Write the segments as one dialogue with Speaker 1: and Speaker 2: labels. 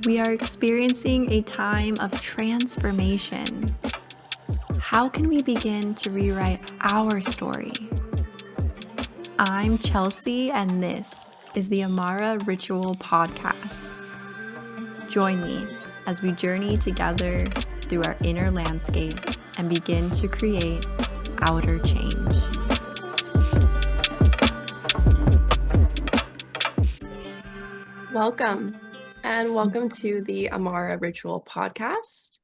Speaker 1: We are experiencing a time of transformation. How can we begin to rewrite our story? I'm Chelsea, and this is the Amara Ritual Podcast. Join me as we journey together through our inner landscape and begin to create outer change.
Speaker 2: Welcome, and welcome to the Amara Ritual Podcast.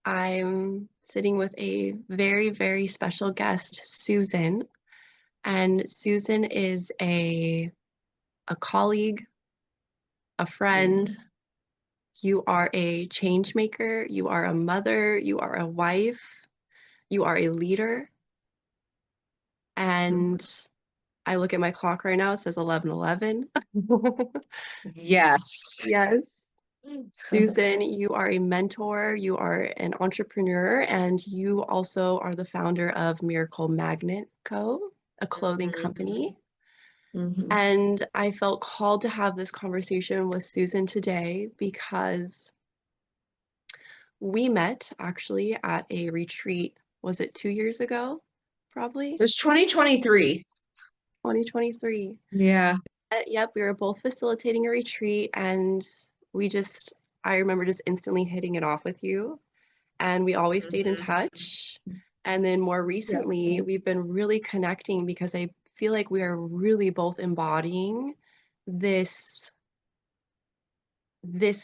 Speaker 2: I'm sitting with a very, very special guest, Susan. And Susan is a colleague, a friend. You are a change maker. You are a mother. You are a wife. You are a leader. And I look at my clock right now, it says 11:11.
Speaker 3: Yes.
Speaker 2: Yes. Susan, you are a mentor, you are an entrepreneur, and you also are the founder of Miracle Magnet Co., a clothing company. And I felt called to have this conversation with Susan today because we met actually at a retreat. Was it 2 years ago? Probably
Speaker 3: It was 2023.
Speaker 2: 2023.
Speaker 3: Yeah.
Speaker 2: Yep, we were both facilitating a retreat, and I remember just instantly hitting it off with you. And we always stayed in touch. And then more recently, we've been really connecting because I feel like we are really both embodying this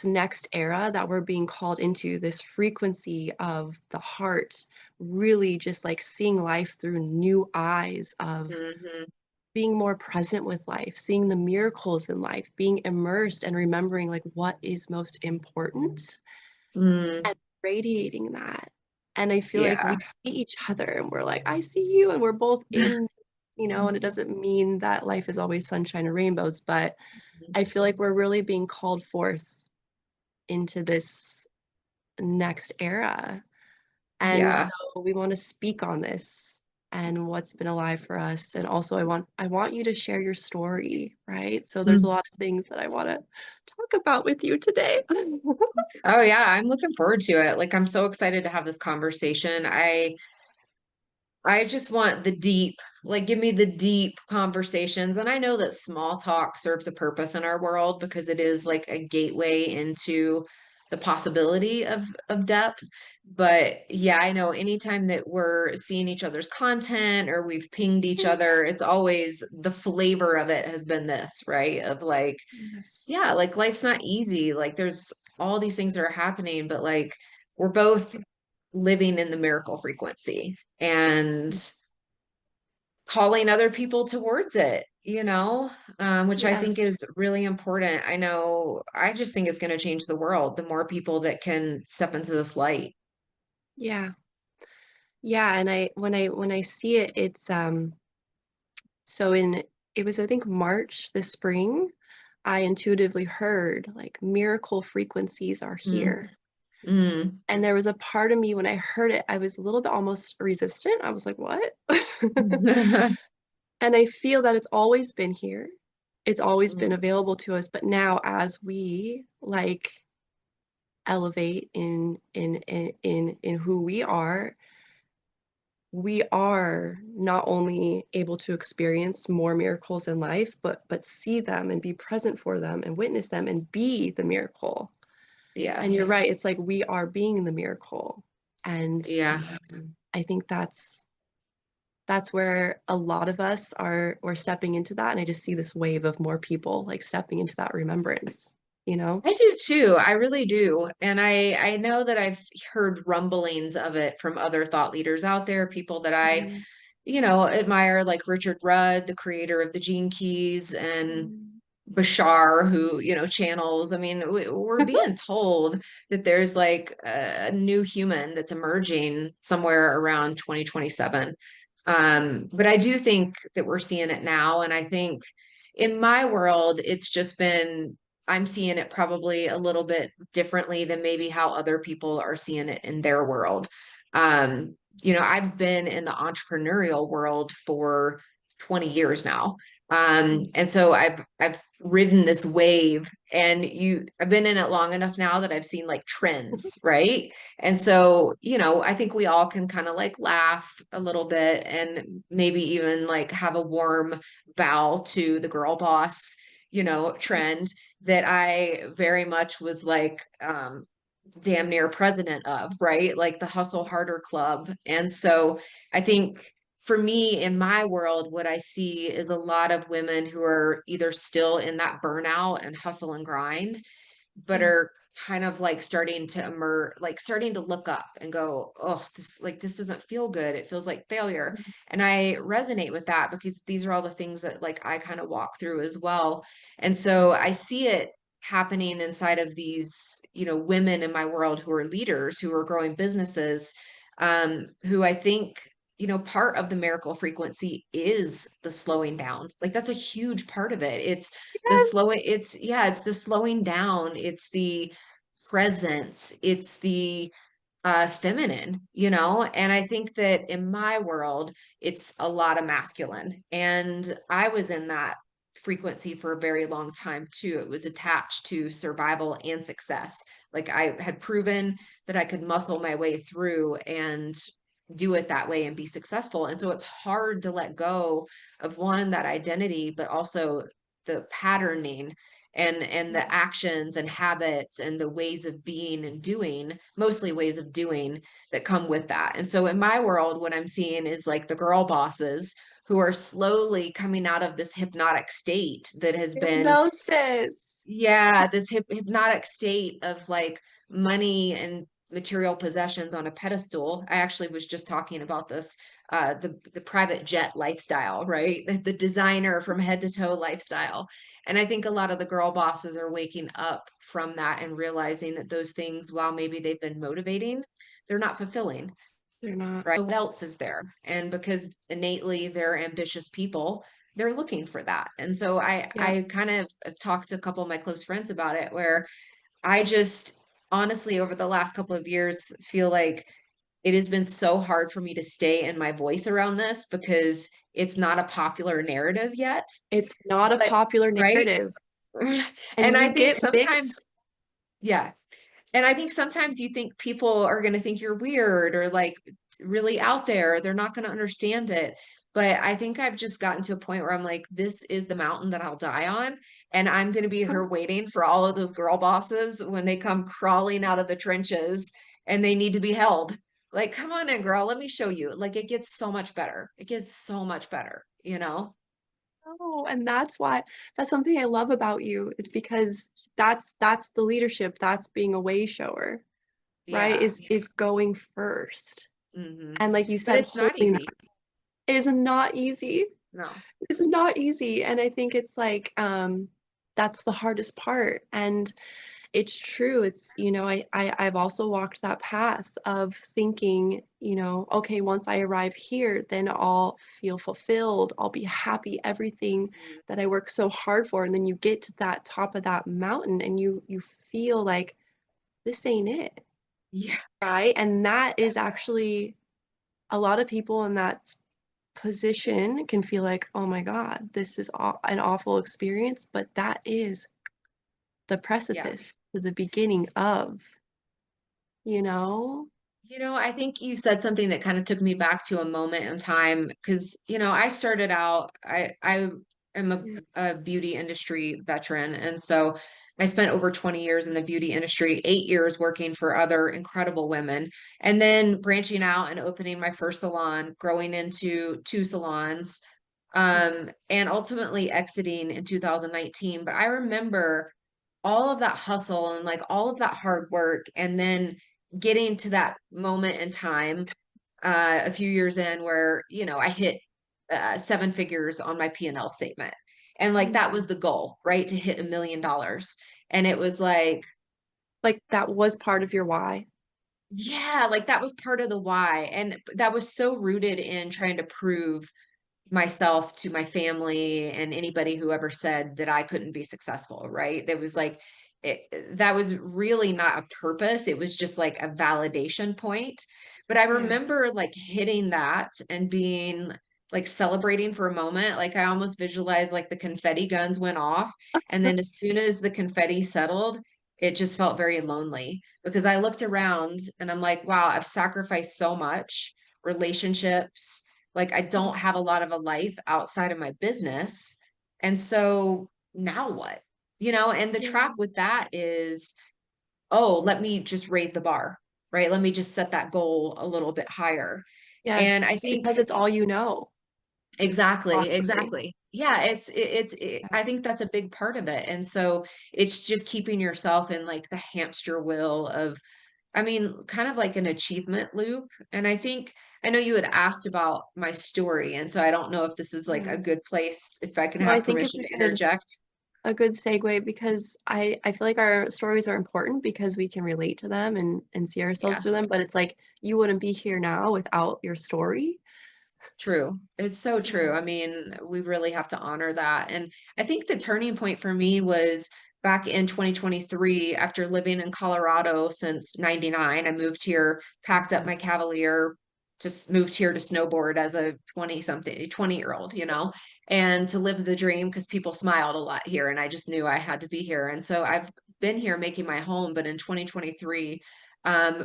Speaker 2: next era that we're being called into, this frequency of the heart, really just like seeing life through new eyes of being more present with life, seeing the miracles in life, being immersed and remembering like what is most important and radiating that. And I feel like we see each other and we're like, I see you, and we're both in, and it doesn't mean that life is always sunshine and rainbows, but I feel like we're really being called forth into this next era. And so we want to speak on this and what's been alive for us. And also I want you to share your story, right? So there's a lot of things that I want to talk about with you today.
Speaker 3: Oh yeah, I'm looking forward to it. Like I'm so excited to have this conversation. I just want the deep, like give me the deep conversations. And I know that small talk serves a purpose in our world because it is like a gateway into the possibility of depth. But yeah, I know anytime that we're seeing each other's content or we've pinged each other, it's always the flavor of it has been this, right? Of like,
Speaker 2: Yes.
Speaker 3: yeah, like life's not easy. Like there's all these things that are happening, but like we're both living in the miracle frequency and calling other people towards it, which I think
Speaker 2: Yes.
Speaker 3: is really important. I know, I just think it's going to change the world, the more people that can step into this light.
Speaker 2: Yeah. Yeah. And when I see it, it's so it was I think March this spring, I intuitively heard like miracle frequencies are
Speaker 3: Mm.
Speaker 2: here.
Speaker 3: Mm.
Speaker 2: And there was a part of me when I heard it, I was a little bit almost resistant. I was like, what? And I feel that it's always been here. It's always been available to us. But now as we like elevate in who we are not only able to experience more miracles in life, but see them and be present for them and witness them and be the miracle. And you're
Speaker 3: Yes.
Speaker 2: right, it's like we are being the miracle. And
Speaker 3: Yeah.
Speaker 2: I think that's where a lot of us are we're stepping into that. And I just see this wave of more people like stepping into that remembrance.
Speaker 3: I do too. I really do. And I know that I've heard rumblings of it from other thought leaders out there, people that I, admire, like Richard Rudd, the creator of the Gene Keys, and Bashar, who, channels. I mean, we're being told that there's like a new human that's emerging somewhere around 2027. But I do think that we're seeing it now. And I think in my world, it's just been, I'm seeing it probably a little bit differently than maybe how other people are seeing it in their world. I've been in the entrepreneurial world for 20 years now. And so I've ridden this wave, and I've been in it long enough now that I've seen like trends, right? And so, I think we all can kind of like laugh a little bit and maybe even like have a warm bow to the girl boss, trend that I very much was like damn near president of, right? Like the Hustle Harder Club. And so I think for me in my world, what I see is a lot of women who are either still in that burnout and hustle and grind, but
Speaker 2: Mm,
Speaker 3: are kind of like starting to emerge, like starting to look up and go, oh, this doesn't feel good. It feels like failure.
Speaker 2: mm,
Speaker 3: And I resonate with that because these are all the things that like I kind of walk through as well. And so I see it happening inside of these, women in my world who are leaders, who are growing businesses, who I think part of the miracle frequency is the slowing down. Like that's a huge part of it. It's the slowing down, it's the presence, it's the feminine, and I think that in my world it's a lot of masculine, and I was in that frequency for a very long time too. It was attached to survival and success. Like I had proven that I could muscle my way through and do it that way and be successful, and so it's hard to let go of one, that identity, but also the patterning and the actions and habits and the ways of being and doing, mostly ways of doing, that come with that. And so in my world, what I'm seeing is like the girl bosses who are slowly coming out of this hypnotic state that has been,
Speaker 2: hypnosis.
Speaker 3: yeah, this hypnotic state of like money and material possessions on a pedestal. I actually was just talking about this, the private jet lifestyle, right? The designer from head to toe lifestyle. And I think a lot of the girl bosses are waking up from that and realizing that those things, while maybe they've been motivating, they're not fulfilling,
Speaker 2: They're not.
Speaker 3: right? What else is there? And because innately they're ambitious people, they're looking for that. And so I
Speaker 2: Yeah.
Speaker 3: I kind of have talked to a couple of my close friends about it, where I just honestly over the last couple of years feel like it has been so hard for me to stay in my voice around this because it's not a popular narrative yet.
Speaker 2: It's not a
Speaker 3: But
Speaker 2: popular
Speaker 3: right.
Speaker 2: narrative.
Speaker 3: And
Speaker 2: And
Speaker 3: I
Speaker 2: you
Speaker 3: think
Speaker 2: get
Speaker 3: sometimes,
Speaker 2: mixed.
Speaker 3: yeah. And I think sometimes you think people are going to think you're weird or like really out there. They're not going to understand it. But I think I've just gotten to a point where I'm like, this is the mountain that I'll die on. And I'm going to be here waiting for all of those girl bosses when they come crawling out of the trenches and they need to be held. Like, come on in, girl. Let me show you. Like, it gets so much better. It gets so much better, you know?
Speaker 2: Oh, and that's something I love about you is because that's the leadership, that's being a way shower, right?
Speaker 3: Yeah.
Speaker 2: Is going first.
Speaker 3: Hmm.
Speaker 2: And like you
Speaker 3: But
Speaker 2: said,
Speaker 3: it's not
Speaker 2: holding
Speaker 3: easy.
Speaker 2: that is not easy.
Speaker 3: No.
Speaker 2: It's not easy. And I think it's like that's the hardest part. And it's true. It's, I've also walked that path of thinking, okay, once I arrive here, then I'll feel fulfilled. I'll be happy, everything
Speaker 3: Mhm.
Speaker 2: that I work so hard for. And then you get to that top of that mountain and you feel like this ain't it,
Speaker 3: Yeah.
Speaker 2: right? And that is actually a lot of people in that position can feel like, oh my God, this is an awful experience, but that is the
Speaker 3: Yeah.
Speaker 2: precipice to the beginning of, you know?
Speaker 3: I think you said something that kind of took me back to a moment in time because, I started out, I am
Speaker 2: Yeah.
Speaker 3: a beauty industry veteran. And so I spent over 20 years in the beauty industry, 8 years working for other incredible women, and then branching out and opening my first salon, growing into two salons, and ultimately exiting in 2019. But I remember all of that hustle and like all of that hard work, and then getting to that moment in time, a few years in, where I hit seven figures on my P&L statement, and like that
Speaker 2: Mhm.
Speaker 3: was the goal, right? To hit $1 million. And it was like,
Speaker 2: Like that was part of your why.
Speaker 3: yeah, like that was part of the why, and that was so rooted in trying to prove myself to my family and anybody who ever said that I couldn't be successful, right? That was like that was really not a purpose. It was just like a validation point. But I
Speaker 2: Yeah.
Speaker 3: remember like hitting that and being like celebrating for a moment. Like I almost visualized like the confetti guns went off. And then as soon as the confetti settled, it just felt very lonely because I looked around and I'm like, wow, I've sacrificed so much, relationships. Like I don't have a lot of a life outside of my business. And so now what? And the
Speaker 2: Yeah.
Speaker 3: trap with that is, oh, let me just raise the bar, right? Let me just set that goal a little bit higher. And I
Speaker 2: Yes,
Speaker 3: think
Speaker 2: because it's all you know,
Speaker 3: exactly,
Speaker 2: possibly.
Speaker 3: exactly. Yeah, I think that's a big part of it. And so it's just keeping yourself in like the hamster wheel of, I mean, kind of like an achievement loop. And I know you had asked about my story. And so I don't know if this is like a
Speaker 2: Yeah.
Speaker 3: good place, if I can
Speaker 2: No, I
Speaker 3: have
Speaker 2: think it's
Speaker 3: permission to interject.
Speaker 2: a good segue because I feel like our stories are important because we can relate to them and see ourselves
Speaker 3: Yeah.
Speaker 2: through them. But it's like you wouldn't be here now without your story.
Speaker 3: True. It's so true.
Speaker 2: Yeah.
Speaker 3: I mean, we really have to honor that. And I think the turning point for me was back in 2023 after living in Colorado since 99. I moved here, packed up my Cavalier, just moved here to snowboard as a 20 something, 20-year-old, and to live the dream because people smiled a lot here and I just knew I had to be here. And so I've been here making my home, but in 2023,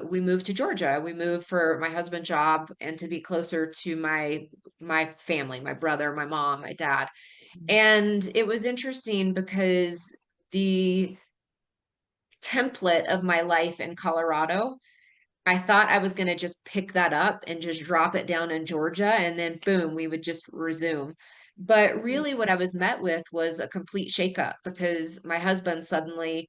Speaker 3: we moved to Georgia. We moved for my husband's job and to be closer to my family, my brother, my mom, my dad. And it was interesting because the template of my life in Colorado, I thought I was going to just pick that up and just drop it down in Georgia and then boom, we would just resume. But really what I was met with was a complete shakeup because my husband suddenly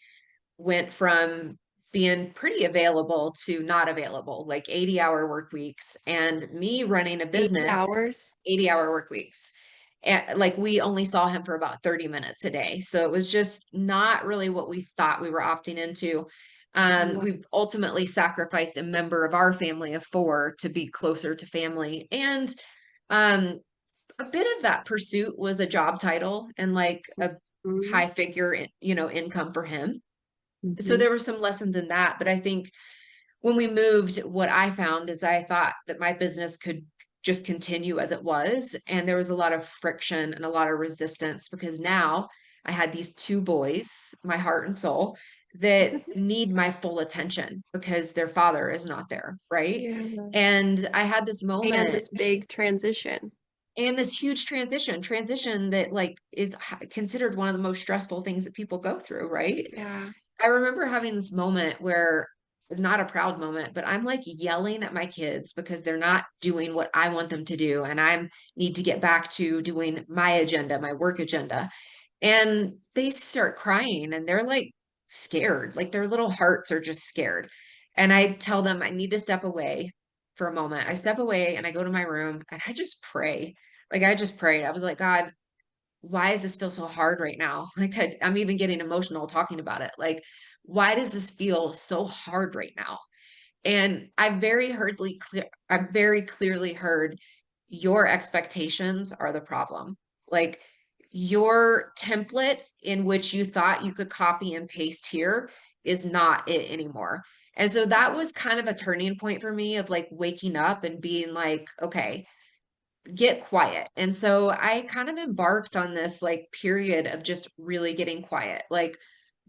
Speaker 3: went from being pretty available to not available, like 80-hour work weeks, and me running a
Speaker 2: 80
Speaker 3: business,
Speaker 2: hours.
Speaker 3: 80-hour work weeks. And like we only saw him for about 30 minutes a day. So it was just not really what we thought we were opting into.
Speaker 2: Wow.
Speaker 3: We ultimately sacrificed a member of our family of four to be closer to family. And um, a bit of that pursuit was a job title and like a
Speaker 2: Mhm.
Speaker 3: high figure, income for him. So
Speaker 2: Mhm.
Speaker 3: there were some lessons in that, but I think when we moved, what I found is I thought that my business could just continue as it was. And there was a lot of friction and a lot of resistance because now I had these two boys, my heart and soul, that need my full attention because their father is not there. Right.
Speaker 2: Yeah.
Speaker 3: And I had this
Speaker 2: And
Speaker 3: moment
Speaker 2: this big transition.
Speaker 3: and this huge transition that like is considered one of the most stressful things that people go through. Right.
Speaker 2: Yeah.
Speaker 3: I remember having this moment where, not a proud moment, but I'm like yelling at my kids because they're not doing what I want them to do. And I need to get back to doing my agenda, my work agenda. And they start crying and they're like scared, like their little hearts are just scared. And I tell them I need to step away for a moment. I step away and I go to my room and I just pray. Like I just prayed. I was like, God, why does this feel so hard right now? Like I'm even getting emotional talking about it. Like, why does this feel so hard right now? And I very clearly heard your expectations are the problem. Like your template in which you thought you could copy and paste here is not it anymore. And so that was kind of a turning point for me of like waking up and being like, okay, get quiet. And so I kind of embarked on this like period of just really getting quiet, like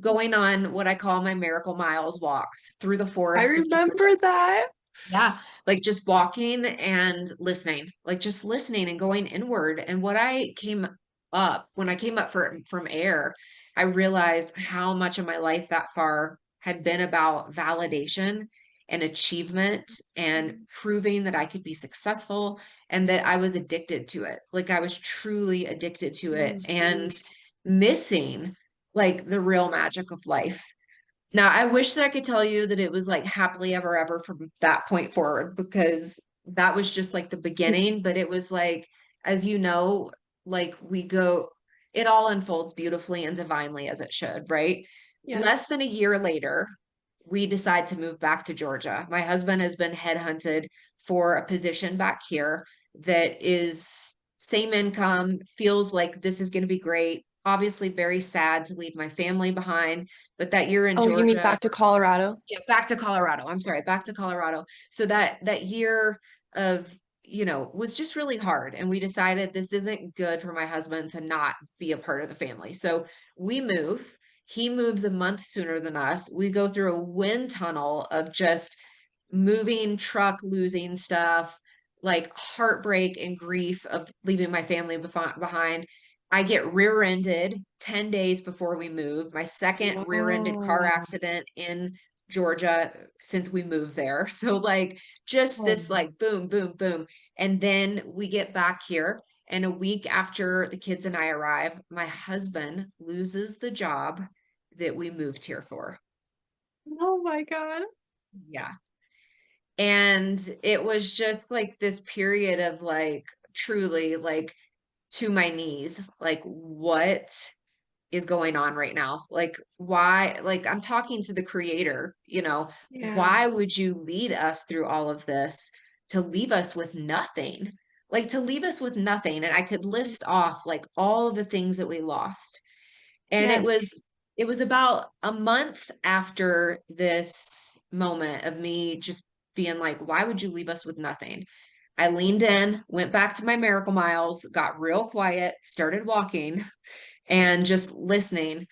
Speaker 3: going on what I call my miracle miles walks through the
Speaker 2: I
Speaker 3: forest of Georgia.
Speaker 2: remember that.
Speaker 3: Yeah, like just walking and listening, like just listening and going inward. And what I came up when I came up from air, I realized how much of my life that far had been about validation and achievement and proving that I could be successful and that I was addicted to it. Like I was truly addicted to it and
Speaker 2: Mhm.
Speaker 3: missing like the real magic of life. Now, I wish that I could tell you that it was like happily ever ever from that point forward because that was just like the beginning, but it was like, as you know, like it all unfolds beautifully and divinely as it should, right? Less
Speaker 2: Yes.
Speaker 3: than a year later, we decide to move back to Georgia. My husband has been headhunted for a position back here that is same income, feels like this is going to be great. Obviously, very sad to leave my family behind, but that year in
Speaker 2: Oh, you mean
Speaker 3: Georgia,
Speaker 2: back to Colorado?
Speaker 3: yeah, back to Colorado. I'm sorry, back to Colorado. So that year of was just really hard. And we decided this isn't good for my husband to not be a part of the family. So we move. He moves a month sooner than us. We go through a wind tunnel of just moving, truck, losing stuff, like heartbreak and grief of leaving my family behind. I get rear-ended 10 days before we move. My second rear-ended car
Speaker 2: No.
Speaker 3: accident in Georgia since we moved there. So like just
Speaker 2: Oh,
Speaker 3: this like boom, boom, boom. And then we get back here, and a week after the kids and I arrive, my husband loses the job that we moved here for.
Speaker 2: oh my God.
Speaker 3: Yeah. And it was just like this period of like truly like to my knees, like what is going on right now? Like why, like I'm talking to the creator,
Speaker 2: Yeah.
Speaker 3: why would you lead us through all of this to leave us with nothing? Like to leave us with nothing. And I could list off like all of the things that we lost. And it
Speaker 2: Yes.
Speaker 3: was it was about a month after this moment of me just being like, why would you leave us with nothing? I leaned in, went back to my miracle miles, got real quiet, started walking and just listening.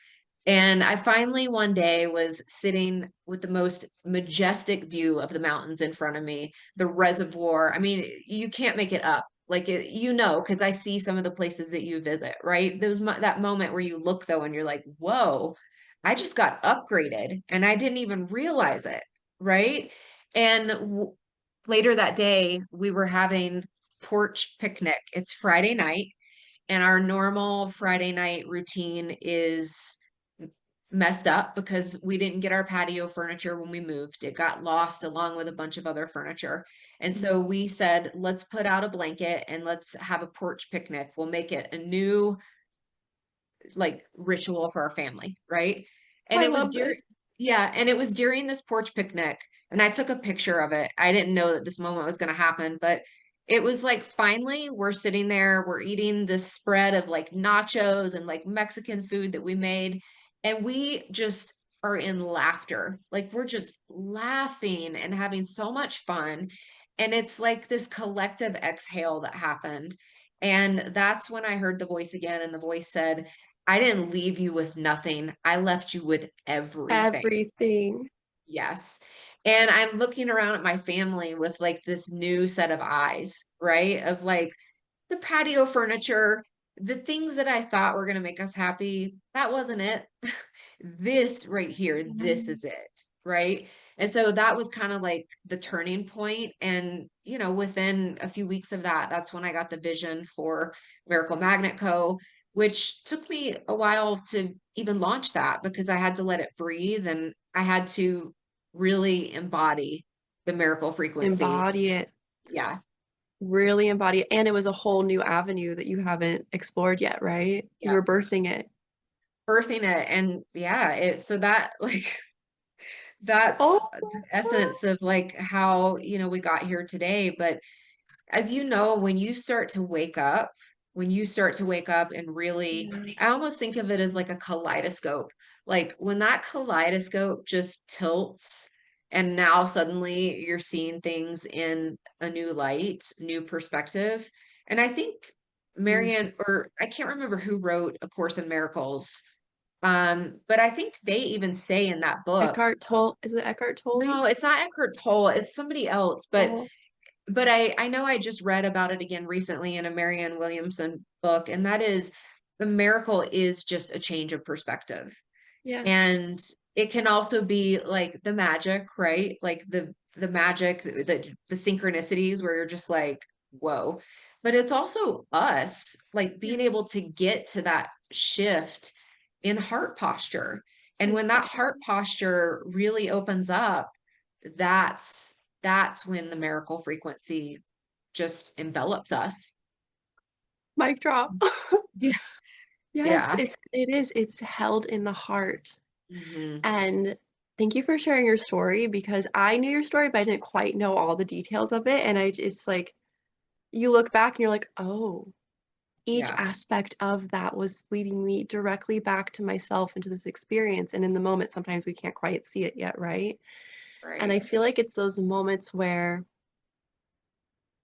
Speaker 3: And I finally one day was sitting with the most majestic view of the mountains in front of me, the reservoir. I mean, you can't make it up. Like because I see some of the places that you visit, right? That moment where you look though and you're like, "Whoa, I just got upgraded and I didn't even realize it." Right? And later that day, we were having porch picnic. It's Friday night, and our normal Friday night routine is messed up because we didn't get our patio furniture when we moved. It got lost along with a bunch of other furniture. And
Speaker 2: Mm.
Speaker 3: so we said, let's put out a blanket and let's have a porch picnic. We'll make it a new like ritual for our family, right? And
Speaker 2: I
Speaker 3: it was
Speaker 2: love
Speaker 3: during,
Speaker 2: this.
Speaker 3: yeah, and it was during this porch picnic, and I took a picture of it. I didn't know that this moment was going to happen, but it was like finally we're sitting there, we're eating this spread of like nachos and like Mexican food that we made, and we just are in laughter. Like we're just laughing and having so much fun. And it's like this collective exhale that happened. And that's when I heard the voice again, and the voice said, I didn't leave you with nothing. I left you with everything.
Speaker 2: Everything.
Speaker 3: Yes. And I'm looking around at my family with like this new set of eyes, right? Of like the patio furniture, the things that I thought were going to make us happy. That wasn't it. This right here, this
Speaker 2: Mm.
Speaker 3: is it, right? And so that was kind of like the turning point. And, within a few weeks of that, that's when I got the vision for Miracle Magnet Co., which took me a while to even launch that because I had to let it breathe and I had to really embody the miracle frequency.
Speaker 2: Embody it.
Speaker 3: Yeah.
Speaker 2: Really embody it. And it was a whole new avenue that you haven't explored yet, right? You
Speaker 3: Yeah.
Speaker 2: were birthing it.
Speaker 3: Birthing it. And yeah, so that like that's
Speaker 2: Oh,
Speaker 3: the essence of like how, we got here today. But as you know, when you start to wake up and really,
Speaker 2: yeah.
Speaker 3: I almost think of it as like a kaleidoscope. Like when that kaleidoscope just tilts and now suddenly you're seeing things in a new light, new perspective. And I think
Speaker 2: Mm.
Speaker 3: Marianne, or I can't remember who wrote A Course in Miracles. But I think they even say in that book,
Speaker 2: Eckhart Tolle. Is it Eckhart Tolle?
Speaker 3: no, it's not Eckhart Tolle, it's somebody else, but
Speaker 2: Oh,
Speaker 3: I know I just read about it again recently in a Marianne Williamson book, and that is the miracle is just a change of perspective.
Speaker 2: yes.
Speaker 3: And it can also be like the magic, right? Like the magic, the synchronicities where you're just like, whoa. But it's also us like being
Speaker 2: Yes.
Speaker 3: able to get to that shift in heart posture. And when that
Speaker 2: Exactly.
Speaker 3: heart posture really opens up, that's when the miracle frequency just envelops us.
Speaker 2: Mic drop.
Speaker 3: Yeah.
Speaker 2: Yes,
Speaker 3: Yeah.
Speaker 2: it is. It's held in the heart.
Speaker 3: Hmm.
Speaker 2: And thank you for sharing your story because I knew your story, but I didn't quite know all the details of it. And it's like you look back and you're like, oh, each
Speaker 3: Yeah.
Speaker 2: aspect of that was leading me directly back to myself and to this experience. And in the moment, sometimes we can't quite see it yet, right? And I
Speaker 3: Right.
Speaker 2: feel like it's those moments where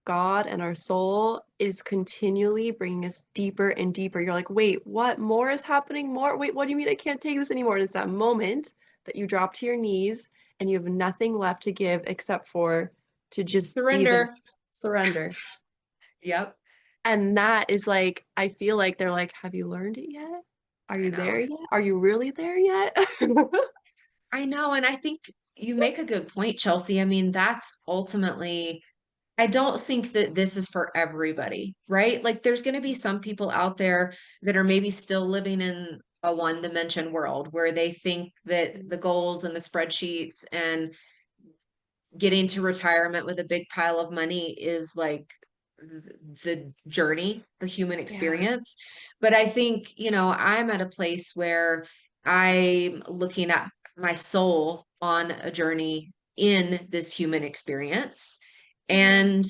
Speaker 2: God and our soul is continually bringing us deeper and deeper. You're like, wait, what more is happening? More? Wait, what do you mean I can't take this anymore? And it's that moment that you drop to your knees and you have nothing left to give except for to just be
Speaker 3: Surrender.
Speaker 2: this surrender.
Speaker 3: Yep.
Speaker 2: And that is like, I feel like they're like, have you learned it yet? Are
Speaker 3: I
Speaker 2: you there
Speaker 3: know.
Speaker 2: yet? Are you really there yet?
Speaker 3: I know. And I think you make a good point, Chelsea. I mean, that's ultimately, I don't think that this is for everybody, right? Like, there's going to be some people out there that are maybe still living in a one dimension world where they think that the goals and the spreadsheets and getting to retirement with a big pile of money is like the journey, the human
Speaker 2: Yeah.
Speaker 3: experience. But I think, I'm at a place where I'm looking at my soul on a journey in this human experience.
Speaker 2: Yeah.
Speaker 3: And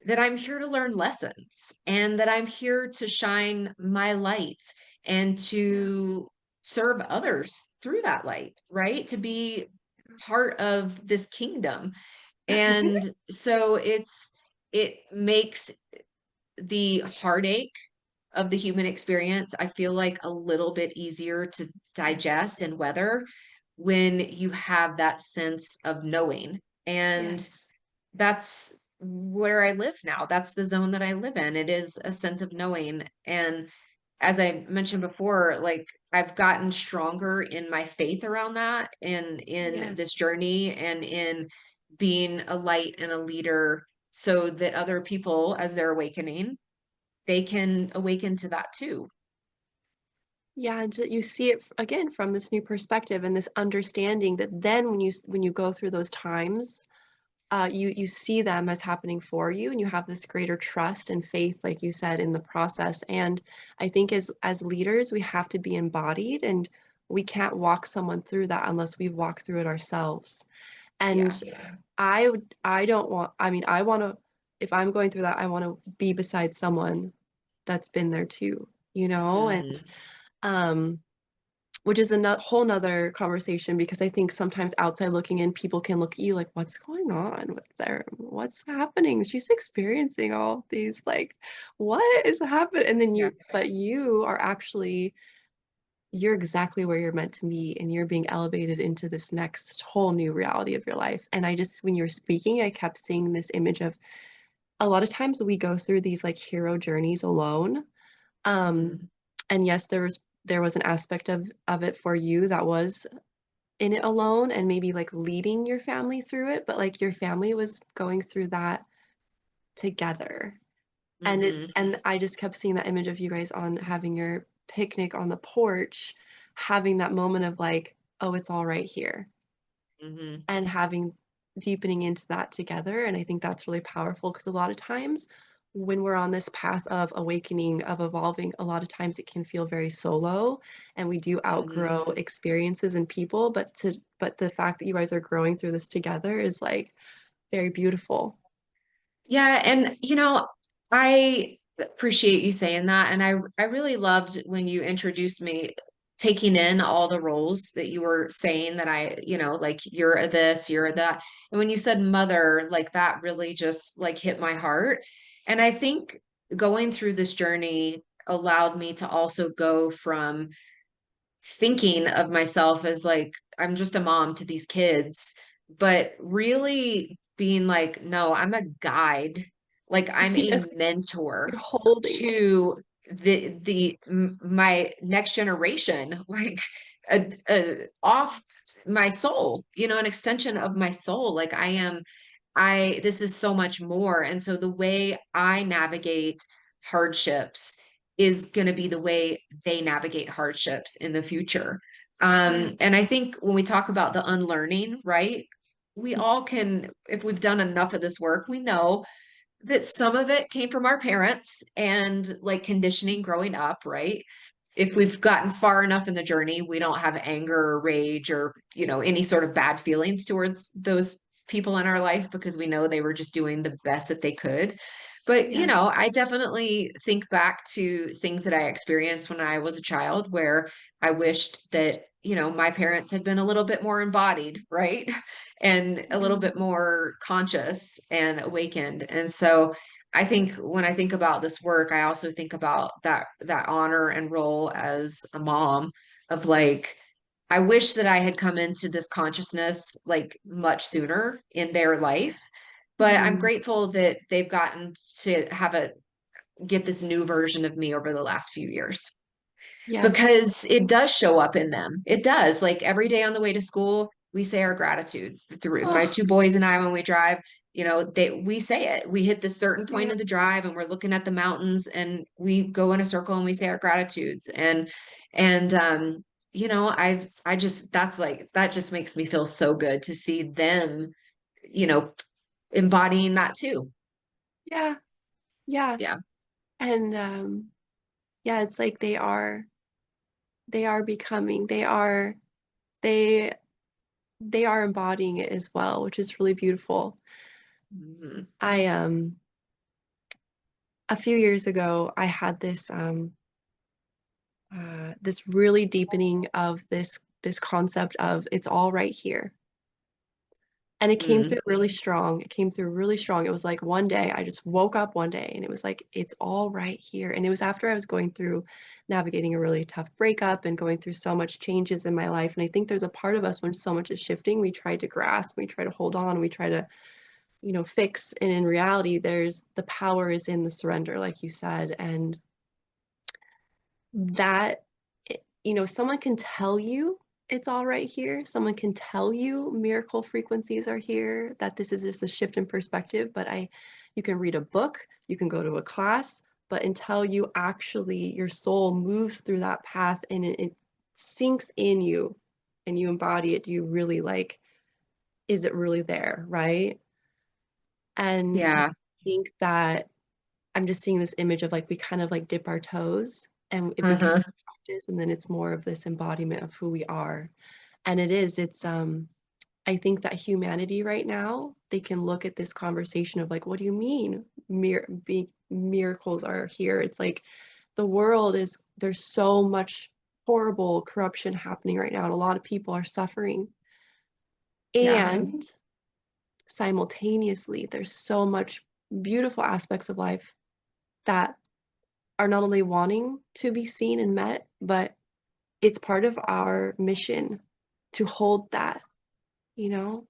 Speaker 3: that I'm here to learn lessons and that I'm here to shine my light and
Speaker 2: Yeah.
Speaker 3: to serve others through that light, right? To be part of this kingdom. And so it makes the heartache of the human experience, I feel like, a little bit easier to digest and weather when you have that sense of knowing. And
Speaker 2: Yes.
Speaker 3: that's where I live now. That's the zone that I live in. It is a sense of knowing. And as I mentioned before, like, I've gotten stronger in my faith around that and in this
Speaker 2: Yes.
Speaker 3: journey and in being a light and a leader so that other people, as they're awakening, they can awaken to that too.
Speaker 2: Yeah, and you see it again from this new perspective and this understanding that then when you go through those times, you see them as happening for you, and you have this greater trust and faith, like you said, in the process. And I think as leaders, we have to be embodied, and we can't walk someone through that unless we've walked through it ourselves. And
Speaker 3: Yeah.
Speaker 2: I don't want, I mean, I want to, if I'm going through that, I want to be beside someone that's been there too, you know? And
Speaker 3: Hmm.
Speaker 2: um which is a whole nother conversation because I think sometimes outside looking in, people can look at you like, what's going on with there? What's happening? She's experiencing all these, like, what is happening? And then
Speaker 3: Yeah.
Speaker 2: but you are actually, you're exactly where you're meant to be, and you're being elevated into this next whole new reality of your life. And I just, when you were speaking, I kept seeing this image of a lot of times we go through these like hero journeys alone. Um,
Speaker 3: Hmm.
Speaker 2: and yes, there was an aspect of it for you that was in it alone and maybe like leading your family through it, but like your family was going through that together.
Speaker 3: Hmm.
Speaker 2: And I just kept seeing that image of you guys on having your picnic on the porch, having that moment of like, oh, it's all right here,
Speaker 3: Hmm.
Speaker 2: and having deepening into that together. And I think that's really powerful because a lot of times when we're on this path of awakening, of evolving, a lot of times it can feel very solo, and we do
Speaker 3: Hmm.
Speaker 2: outgrow experiences and people, but the fact that you guys are growing through this together is like very beautiful.
Speaker 3: Yeah, and I appreciate you saying that. And I really loved when you introduced me taking in all the roles that you were saying that like, you're a this, you're a that. And when you said mother, like, that really just like hit my heart. And I think going through this journey allowed me to also go from thinking of myself as like I'm just a mom to these kids, but really being like, no, I'm a guide. Like, I'm a
Speaker 2: Yes,
Speaker 3: mentor
Speaker 2: you're holding it.
Speaker 3: to my next generation, like off my soul, an extension of my soul. Like, this is so much more. And so the way I navigate hardships is going to be the way they navigate hardships in the future.
Speaker 2: Yeah.
Speaker 3: And I think when we talk about the unlearning, right, we all can, if we've done enough of this work, we know that some of it came from our parents and like conditioning growing up, right? If we've gotten far enough in the journey, we don't have anger or rage or, any sort of bad feelings towards those people in our life because we know they were just doing the best that they could. But,
Speaker 2: Yes.
Speaker 3: I definitely think back to things that I experienced when I was a child where I wished that, my parents had been a little bit more embodied, right? and a little
Speaker 2: Yeah.
Speaker 3: bit more conscious and awakened. And so I think when I think about this work, I also think about that honor and role as a mom of like, I wish that I had come into this consciousness like much sooner in their life, but I'm
Speaker 2: Mhm.
Speaker 3: grateful that they've gotten to have a get this new version of me over the last few years
Speaker 2: Yes.
Speaker 3: because it does show up in them. It does. Like every day on the way to school, we say our gratitudes through my
Speaker 2: Oh,
Speaker 3: two boys and I when we drive, we say it. We hit this certain point
Speaker 2: yeah.
Speaker 3: of the drive and we're looking at the mountains and we go in a circle and we say our gratitudes. And I just that's like that just makes me feel so good to see them, you know, embodying that too.
Speaker 2: Yeah. Yeah.
Speaker 3: Yeah.
Speaker 2: And yeah, it's like they are becoming, they they are embodying it as well, which is really beautiful.
Speaker 3: Mhm.
Speaker 2: I a few years ago I had this really deepening of this concept of it's all right here. And it came
Speaker 3: Mm.
Speaker 2: through really strong. It came through really strong. It was like one day I just woke up one day and it was like it's all right here. And it was after I was going through navigating a really tough breakup and going through so much changes in my life. And I think there's a part of us when so much is shifting, we try to grasp, we try to hold on, we try to, fix. And in reality, there's the power is in the surrender, like you said. And that someone can tell you it's all right here, someone can tell you miracle frequencies are here, that this is just a shift in perspective, but I you can read a book, you can go to a class, but until you actually your soul moves through that path and it sinks in you and you embody it, do you really like, is it really there, right? And I
Speaker 3: Yeah.
Speaker 2: think that I'm just seeing this image of like we kind of like dip our toes and it becomes
Speaker 3: Uh-huh.
Speaker 2: practice and then it's more of this embodiment of who we are. And it's I think that humanity right now, they can look at this conversation of like, what do you mean miracles are here? It's like the world is there's so much horrible corruption happening right now and a lot of people are suffering.
Speaker 3: Yeah.
Speaker 2: And simultaneously, there's so much beautiful aspects of life that are not only wanting to be seen and met, but it's part of our mission to hold that, you know?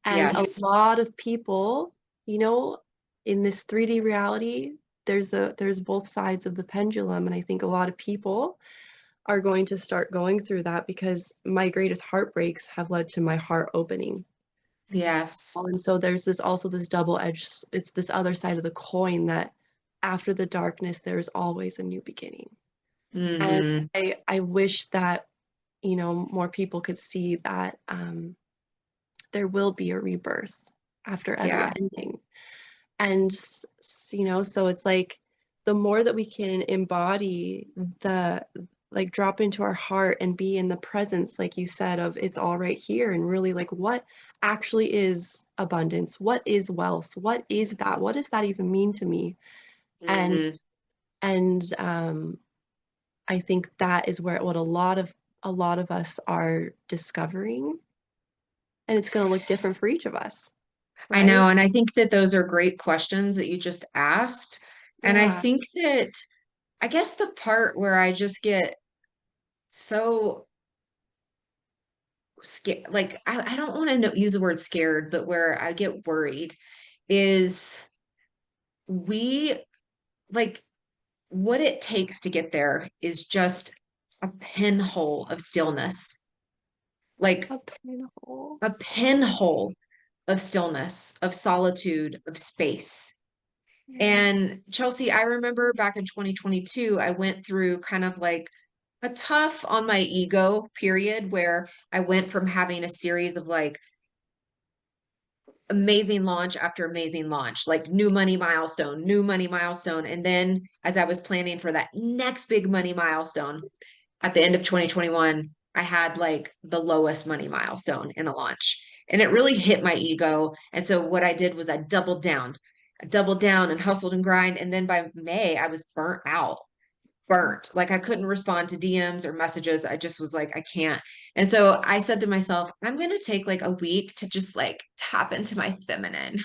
Speaker 2: And a
Speaker 3: Yes.
Speaker 2: lot of people, you know, in this 3D reality, there's both sides of the pendulum. And I think a lot of people are going to start going through that because my greatest heartbreaks have led to my heart opening.
Speaker 3: Yes.
Speaker 2: And so there's this also this double edge, it's this other side of the coin that after the darkness, there's always a new beginning. And
Speaker 3: Hmm.
Speaker 2: I wish that, more people could see that there will be a rebirth after every
Speaker 3: Yeah.
Speaker 2: ending. And, so it's like the more that we can embody the, like drop into our heart and be in the presence, like you said, of it's all right here and really like what actually is abundance? What is wealth? What is that? What does that even mean to me? And,
Speaker 3: Hmm.
Speaker 2: and I think that is where what a lot of us are discovering, and it's going to look different for each of us,
Speaker 3: I
Speaker 2: right?
Speaker 3: know. And I think that those are great questions that you just asked. And I
Speaker 2: Yeah.
Speaker 3: think that, I guess the part where I just get so scared, like, I don't want to use the word scared, but where I get worried is we, like, what it takes to get there is just a pinhole of stillness, like
Speaker 2: A pinhole.
Speaker 3: a pinhole of stillness, of solitude, of space.
Speaker 2: Yeah.
Speaker 3: And Chelsea, I remember back in 2022, I went through kind of like a tough on my ego period where I went from having a series of like amazing launch after amazing launch, like new money milestone, new money milestone. And then as I was planning for that next big money milestone at the end of 2021, I had like the lowest money milestone in a launch. And it really hit my ego. And so what I did was I doubled down. I doubled down and hustled and grind. And then by May, I was burnt out. burnt. Like I couldn't respond to DMs or messages. I just was like, I can't. And so I said to myself, I'm going to take like a week to just like tap into my feminine,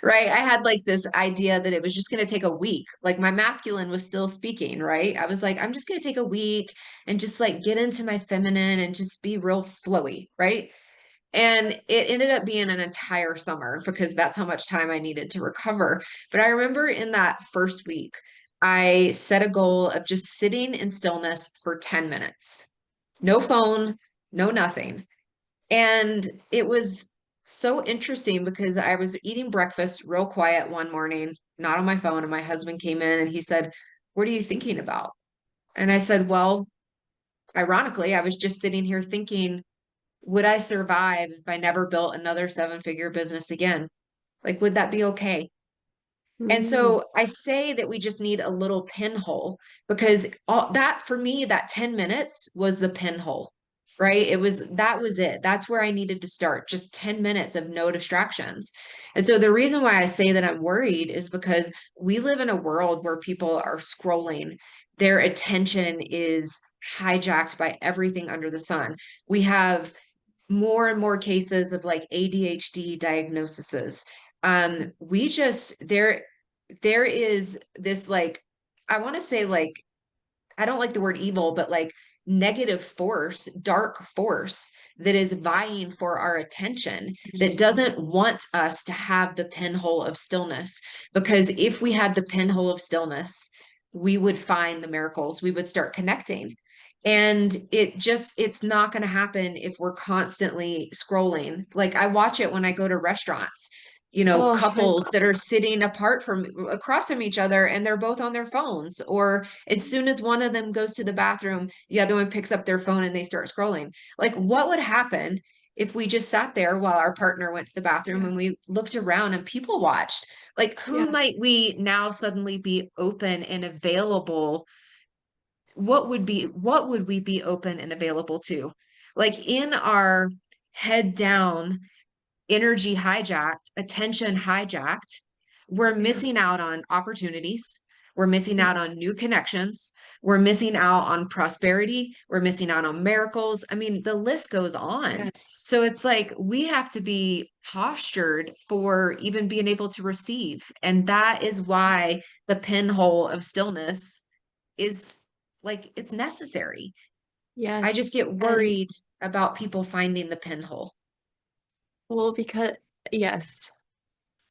Speaker 3: right? I had like this idea that it was just going to take a week. Like my masculine was still speaking, right? I was like, I'm just going to take a week and just like get into my feminine and just be real flowy, right? And it ended up being an entire summer because that's how much time I needed to recover. But I remember in that first week, I set a goal of just sitting in stillness for 10 minutes. No phone, no nothing. And it was so interesting because I was eating breakfast real quiet one morning, not on my phone, and my husband came in and he said, "What are you thinking about?" And I said, "Well, ironically, I was just sitting here thinking, would I survive if I never built another seven-figure business again? Like, would that be okay?" And
Speaker 2: Mm.
Speaker 3: so I say that we just need a little pinhole because all that for me, that 10 minutes was the pinhole, right? That was it. That's where I needed to start, just 10 minutes of no distractions. And so the reason why I say that I'm worried is because we live in a world where people are scrolling. Their attention is hijacked by everything under the sun. We have more and more cases of like ADHD diagnoses. We just there is this like I want to say like I don't like the word evil, but like negative force, dark force that is vying for our attention that
Speaker 2: Mm.
Speaker 3: doesn't want us to have the pinhole of stillness. Because if we had the pinhole of stillness, we would find the miracles, we would start connecting. And it's not going to happen if we're constantly scrolling. Like I watch it when I go to restaurants,
Speaker 2: Oh, I
Speaker 3: couples
Speaker 2: know.
Speaker 3: that are sitting apart from across from each other and they're both on their phones, or as soon as one of them goes to the bathroom, the other one picks up their phone and they start scrolling. Like, what would happen if we just sat there while our partner went to the bathroom and we
Speaker 2: Yes.
Speaker 3: looked around and people watched? Like, who
Speaker 2: Yes.
Speaker 3: might we now suddenly be open and available? What would we be open and available to? Like in our head down energy hijacked, attention hijacked, we're
Speaker 2: Yeah.
Speaker 3: missing out on opportunities. We're missing
Speaker 2: Yeah.
Speaker 3: out on new connections. We're missing out on prosperity. We're missing out on miracles. I mean, the list goes on.
Speaker 2: Yes.
Speaker 3: So it's like we have to be postured for even being able to receive. And that is why the pinhole of stillness is like it's necessary. I just
Speaker 2: Yes.
Speaker 3: get
Speaker 2: And
Speaker 3: worried about people finding the pinhole.
Speaker 2: well, because yes.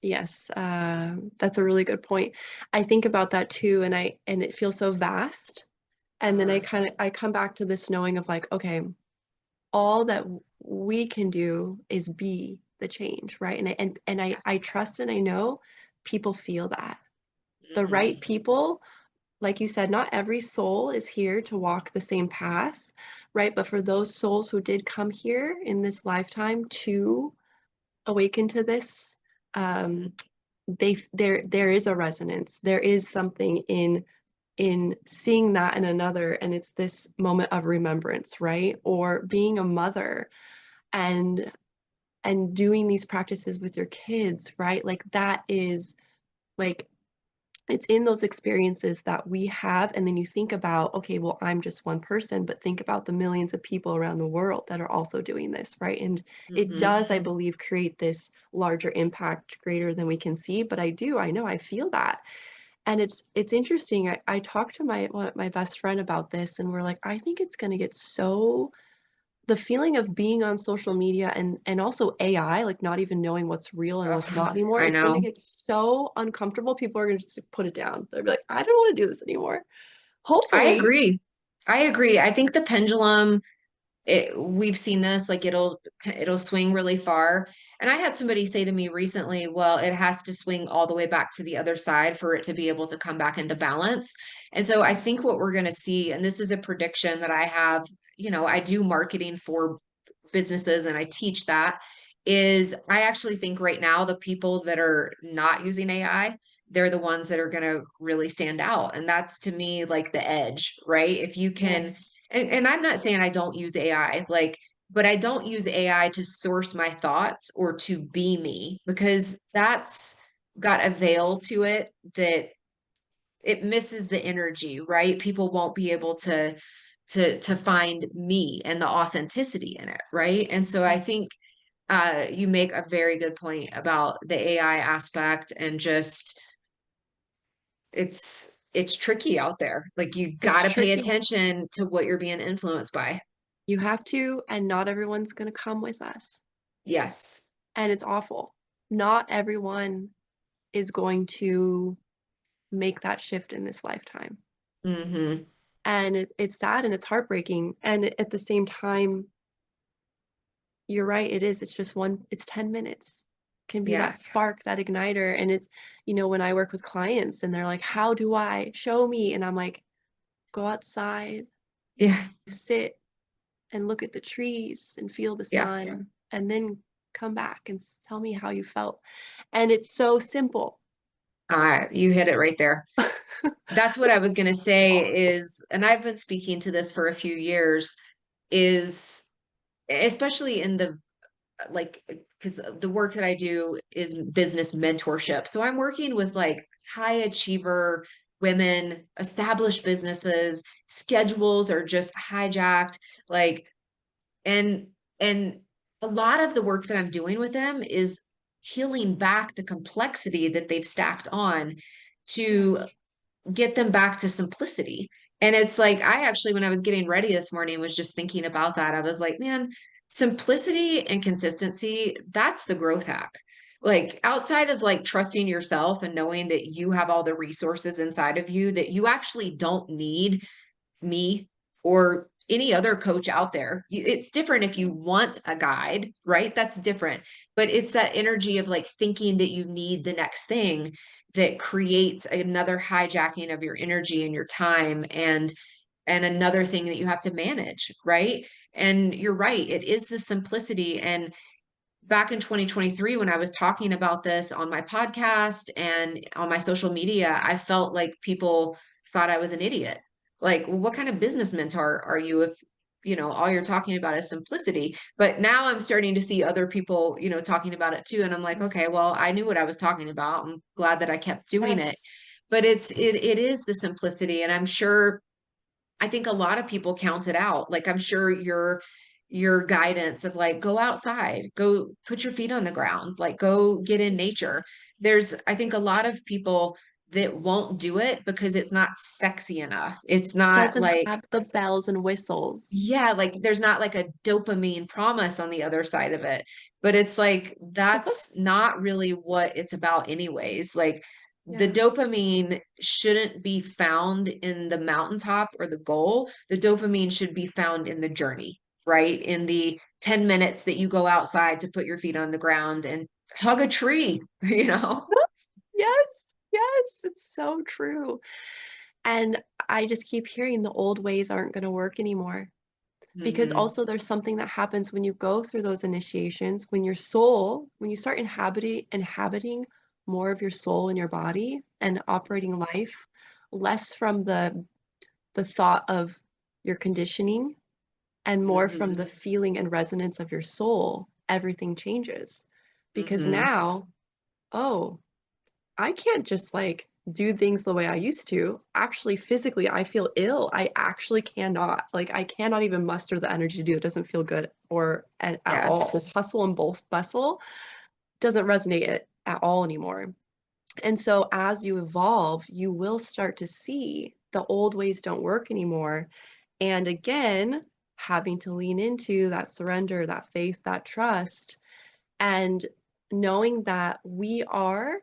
Speaker 2: Yes, that's a really good point. I think about that too, and it feels so vast. And then
Speaker 3: Uh-huh.
Speaker 2: I come back to this knowing of like, okay, all that we can do is be the change, right? And I trust and I know people feel that. The
Speaker 3: Mhm.
Speaker 2: right people, like you said, not every soul is here to walk the same path, right? But for those souls who did come here in this lifetime to awaken to this, um, there is a resonance. There is something in seeing that in another, and it's this moment of remembrance, right? Or being a mother and doing these practices with your kids, right? Like that is like it's in those experiences that we have, and then you think about, okay, well, I'm just one person, but think about the millions of people around the world that are also doing this, right? And it
Speaker 3: Mhm.
Speaker 2: does, I believe, create this larger impact greater than we can see. But I know, I feel that. And it's interesting. I talked to my best friend about this, and we're like, I think it's going to get so the feeling of being on social media and also AI, like not even knowing what's real and what's
Speaker 3: Oh,
Speaker 2: not anymore,
Speaker 3: I
Speaker 2: it's going to
Speaker 3: know.
Speaker 2: get so uncomfortable. People are going to just put it down. They'll be like, I don't want to do this anymore.
Speaker 3: I
Speaker 2: Hopefully,
Speaker 3: agree. I agree. I think the pendulum, we've seen this, like it'll swing really far. And I had somebody say to me recently, well, it has to swing all the way back to the other side for it to be able to come back into balance. And so I think what we're going to see, and this is a prediction that I have, I do marketing for businesses and I teach that, is I actually think right now the people that are not using AI, they're the ones that are going to really stand out. And that's to me like the edge, right? If you can,
Speaker 2: yes,
Speaker 3: and I'm not saying I don't use AI, like, but I don't use AI to source my thoughts or to be me because that's got a veil to it that it misses the energy, right? People won't be able to find me and the authenticity in it, right? And so I think
Speaker 2: Yes.
Speaker 3: you make a very good point about the AI aspect, and just it's tricky out there. Like you got
Speaker 2: It's
Speaker 3: to pay
Speaker 2: tricky.
Speaker 3: attention to what you're being influenced by.
Speaker 2: You have to, and not everyone's going to come with us.
Speaker 3: Yes.
Speaker 2: And it's awful. Not everyone is going to make that shift in this lifetime.
Speaker 3: Mm-hmm.
Speaker 2: And it's sad and it's heartbreaking. And at the same time, you're right, it is. It's just it's 10 minutes. Can be
Speaker 3: Yeah.
Speaker 2: that spark, that igniter. And it's, when I work with clients and they're like, how do I show me? And I'm like, go outside,
Speaker 3: Yeah.
Speaker 2: sit and look at the trees and feel the
Speaker 3: Yeah.
Speaker 2: sun, and then come back and tell me how you felt. And it's so simple.
Speaker 3: You hit it right there. That's what I was going to say is, and I've been speaking to this for a few years, is especially in the like, because the work that I do is business mentorship. So I'm working with like high achiever women, established businesses, schedules are just hijacked, like, and and a lot of the work that I'm doing with them is healing back the complexity that they've stacked on to
Speaker 2: Yes.
Speaker 3: get them back to simplicity. And it's like, I actually, when I was getting ready this morning, was just thinking about that. I was like, man, simplicity and consistency, that's the growth hack. Like outside of like trusting yourself and knowing that you have all the resources inside of you, that you actually don't need me or any other coach out there. It's different if you want a guide, right? That's different. But it's that energy of like thinking that you need the next thing that creates another hijacking of your energy and your time, and another thing that you have to manage, right? And you're right, it is the simplicity. And back in 2023, when I was talking about this on my podcast and on my social media, I felt like people thought I was an idiot. Like, well, what kind of business mentor are you if, all you're talking about is simplicity? But now I'm starting to see other people, talking about it too. And I'm like, okay, well, I knew what I was talking about. I'm glad that I kept doing it.
Speaker 2: Yes.
Speaker 3: But it is the simplicity. And I'm sure, I think a lot of people count it out. Like I'm sure your guidance of like go outside, go put your feet on the ground, like go get in nature. There's I think a lot of people that won't do it because it's not sexy enough. It's not
Speaker 2: Doesn't
Speaker 3: like,
Speaker 2: have the bells and whistles.
Speaker 3: yeah, like there's not like a dopamine promise on the other side of it. But it's like that's not really what it's about anyways. Like the
Speaker 2: Yeah.
Speaker 3: dopamine shouldn't be found in the mountaintop or the goal. The dopamine should be found in the journey, right? In the 10 minutes that you go outside to put your feet on the ground and hug a tree, you know?
Speaker 2: Yes. Yes. It's so true. And I just keep hearing the old ways aren't going to work anymore. Because
Speaker 3: Hmm.
Speaker 2: also there's something that happens when you go through those initiations, when your soul, when you start inhabiting more of your soul in your body and operating life less from the thought of your conditioning and more from
Speaker 3: Hmm.
Speaker 2: the feeling and resonance of your soul, everything changes. Because
Speaker 3: Hmm.
Speaker 2: now, oh, I can't just like do things the way I used to. Actually, physically, I feel ill. I actually cannot. Like, I cannot even muster the energy to do it. It doesn't feel good or at all.
Speaker 3: Yes.
Speaker 2: This hustle and bustle doesn't resonate at all anymore. And so, as you evolve, you will start to see the old ways don't work anymore. And again, having to lean into that surrender, that faith, that trust, and knowing that we are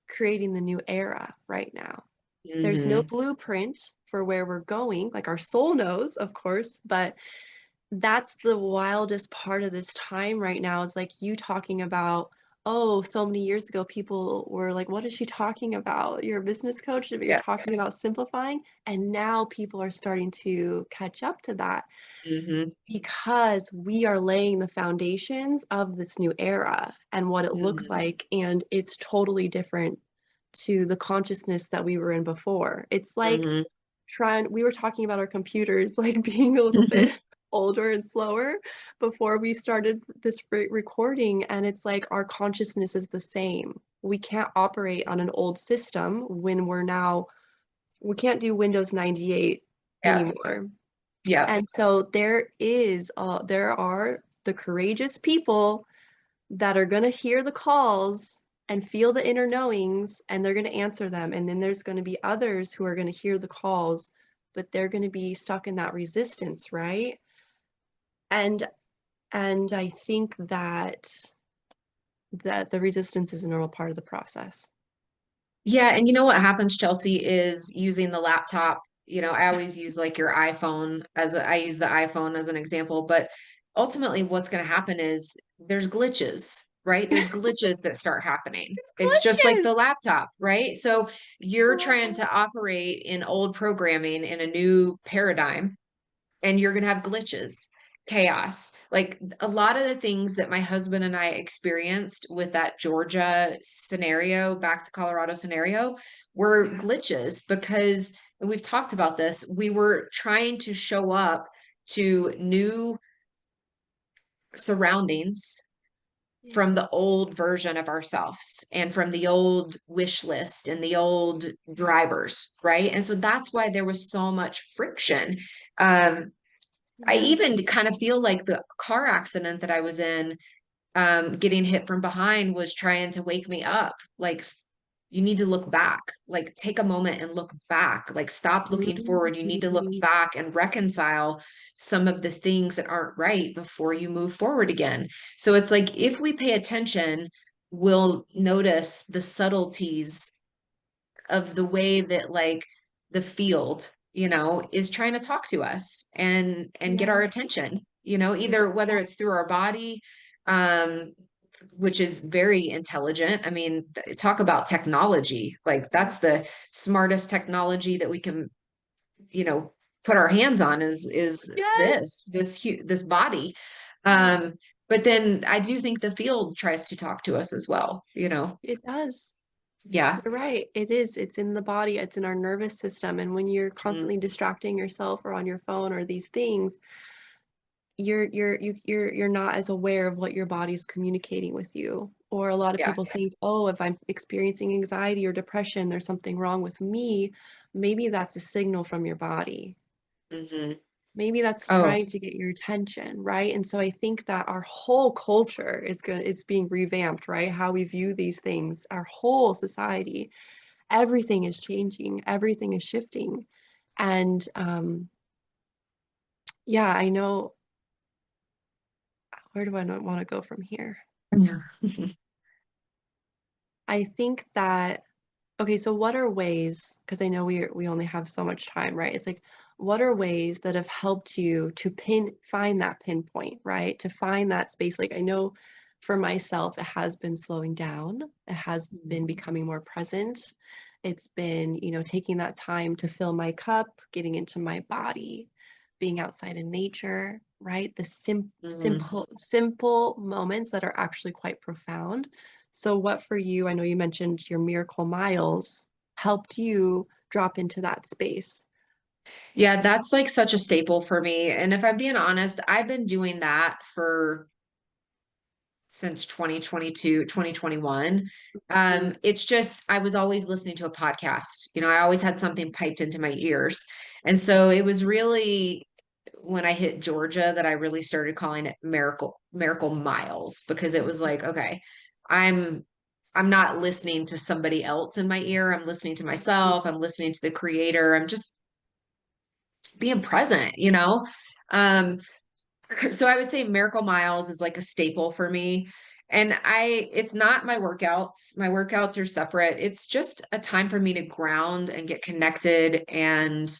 Speaker 2: creating the new era right now. There's no
Speaker 3: Hmm.
Speaker 2: blueprint for where we're going. Like our soul knows, of course, but that's the wildest part of this time right now is like you talking about, oh, so many years ago, people were like, what is she talking about? You're a business coach, but you're
Speaker 3: Yeah.
Speaker 2: talking about simplifying. And now people are starting to catch up to that
Speaker 3: Hmm.
Speaker 2: because we are laying the foundations of this new era and what it looks
Speaker 3: Hmm.
Speaker 2: like. And it's totally different to the consciousness that we were in before. It's like
Speaker 3: Hmm.
Speaker 2: we were talking about our computers like being a little bit older and slower before we started this recording. And it's like our consciousness is the same. We can't operate on an old system when we're now we can't do Windows 98
Speaker 3: Yeah.
Speaker 2: anymore.
Speaker 3: Yeah.
Speaker 2: And so there are the courageous people that are going to hear the calls and feel the inner knowings, and they're going to answer them. And then there's going to be others who are going to hear the calls, but they're going to be stuck in that resistance, right? And I think that the resistance is a normal part of the process.
Speaker 3: Yeah, and you know what happens, Chelsea, is using the laptop. I always use like your iPhone I use the iPhone as an example, but ultimately what's going to happen is there's glitches, right? There's glitches that start happening.
Speaker 2: It's
Speaker 3: It's just like
Speaker 2: glitches.
Speaker 3: the laptop, right? So you're trying to operate in old programming in a new paradigm, and you're going to have glitches, chaos. Like a lot of the things that my husband and I experienced with that Georgia scenario, back to Colorado scenario, were
Speaker 2: Yeah.
Speaker 3: glitches because, and we've talked about this, we were trying to show up to new surroundings
Speaker 2: Yeah.
Speaker 3: from the old version of ourselves and from the old wish list and the old drivers, right? And so that's why there was so much friction. Um, I
Speaker 2: Yes.
Speaker 3: even kind of feel like the car accident that I was in, getting hit from behind was trying to wake me up. Like, you need to look back, like, take a moment and look back, like, stop looking forward. You need to look
Speaker 2: Mhm.
Speaker 3: back and reconcile some of the things that aren't right before you move forward again. So it's like, if we pay attention, we'll notice the subtleties of the way that like the field, is trying to talk to us and get
Speaker 2: Yeah.
Speaker 3: our attention,
Speaker 2: It
Speaker 3: either whether it's through our body, um, which is very intelligent. I mean, talk about technology. Like
Speaker 2: does.
Speaker 3: that's the smartest technology that we can, you know, put our hands on is
Speaker 2: Yes.
Speaker 3: this body.
Speaker 2: Yes.
Speaker 3: Um, but then I do think the field tries to talk to us as well.
Speaker 2: It does.
Speaker 3: Yeah.
Speaker 2: You're right. It is. It's in the body. It's in our nervous system. And when you're
Speaker 3: Mhm.
Speaker 2: constantly distracting yourself or on your phone or these things, you're not as aware of what your body's communicating with you. Or a lot of
Speaker 3: Yeah.
Speaker 2: people think, oh, if I'm experiencing anxiety or depression, there's something wrong with me. Maybe that's a signal from your body.
Speaker 3: Hmm.
Speaker 2: Maybe that's
Speaker 3: Oh,
Speaker 2: trying to get your attention, right? And so I think that our whole culture is good, it's being revamped, right? How we view these things, our whole society, everything is changing, everything is shifting. And yeah, I know, where do I not want to go from here?
Speaker 3: yeah.
Speaker 2: I think that okay, so what are ways, because I know we only have so much time, right? It's like, what are ways that have helped you to find that pinpoint, right? To find that space. Like I know for myself, it has been slowing down. It has been becoming more present. It's been, taking that time to fill my cup, getting into my body, being outside in nature, right? The
Speaker 3: Mhm.
Speaker 2: simple moments that are actually quite profound. So, what for you? I know you mentioned your miracle miles helped you drop into that space.
Speaker 3: Yeah, that's like such a staple for me. And if I'm being honest, I've been doing that for since 2022, 2021.
Speaker 2: Mm,
Speaker 3: It's just I was always listening to a podcast. I always had something piped into my ears. And so it was really when I hit Georgia that I really started calling it miracle miles, because it was like, okay, I'm I'm not listening to somebody else in my ear. I'm listening to myself. I'm listening to the creator. I'm just being present. Um, so I would say Miracle Miles is like a staple for me. And it's not my workouts. My workouts are separate. It's just a time for me to ground and get connected. And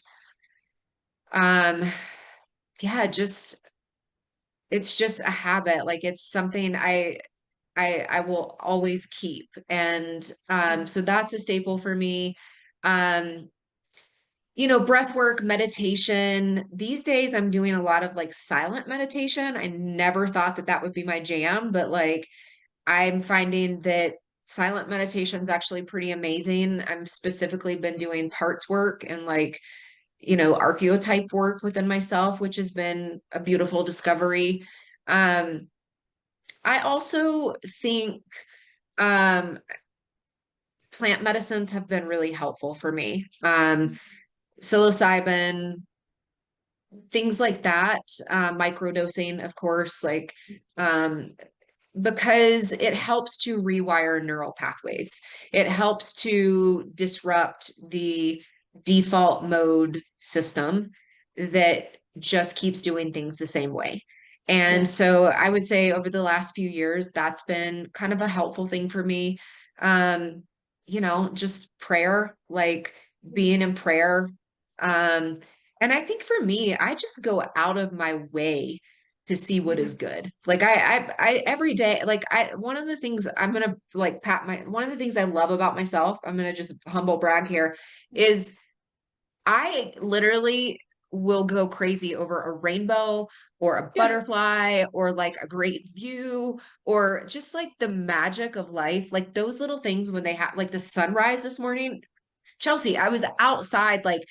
Speaker 3: um, yeah, it's just a habit. Like it's something I will always keep. And
Speaker 2: yeah.
Speaker 3: so that's a staple for me. Um, breath work, meditation. These days, I'm doing a lot of like silent meditation. I never thought that that would be my jam, but like I'm finding that silent meditation is actually pretty amazing. I'm specifically been doing parts work and like, archetype work within myself, which has been a beautiful discovery. Um, I also think um plant medicines have been really helpful for me. Psilocybin, things like that, microdosing, of course, like, um, because it helps to rewire neural pathways. It helps to disrupt the default mode system that just keeps doing things the same way. And
Speaker 2: Yeah.
Speaker 3: so I would say over the last few years, that's been kind of a helpful thing for me. Um, just prayer, like being in prayer. Um, and I think for me, I just go out of my way to see what is good. Like I every day, like one of the things I'm gonna like one of the things I love about myself, I'm gonna just humble brag here, is I literally will go crazy over a rainbow or a
Speaker 2: Yeah.
Speaker 3: butterfly or like a great view or just like the magic of life. Like those little things when they have like the sunrise this morning. Chelsea, I was outside like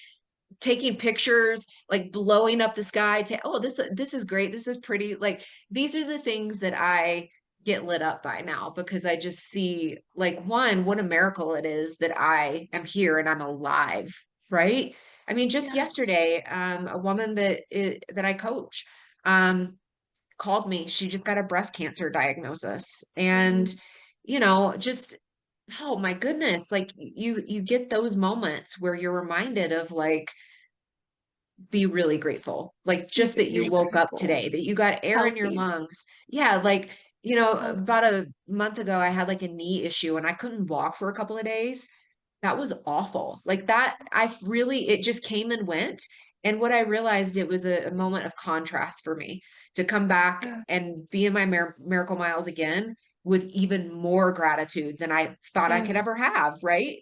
Speaker 3: taking pictures, like blowing up the sky to, oh, this is great. This is pretty. Like these are the things that I get lit up by now because I just see like one, what a miracle it is that I am here and I'm alive, right? I mean, just
Speaker 2: Yes.
Speaker 3: yesterday, a woman that I coach, called me. She just got a breast cancer diagnosis, and
Speaker 2: Mhm.
Speaker 3: just oh my goodness, like you get those moments where you're reminded of like be really grateful. Like just that you
Speaker 2: Very
Speaker 3: woke up
Speaker 2: grateful.
Speaker 3: today, that you got air in your
Speaker 2: Healthy.
Speaker 3: lungs. Yeah, like,
Speaker 2: Healthy.
Speaker 3: about a month ago, I had like a knee issue and I couldn't walk for a couple of days. That was awful. Like that, it just came and went. And what I realized, it was a moment of contrast for me to come back
Speaker 2: Yeah.
Speaker 3: and be in my miracle miles again with even more gratitude than I thought I could
Speaker 2: Yes.
Speaker 3: ever have, right?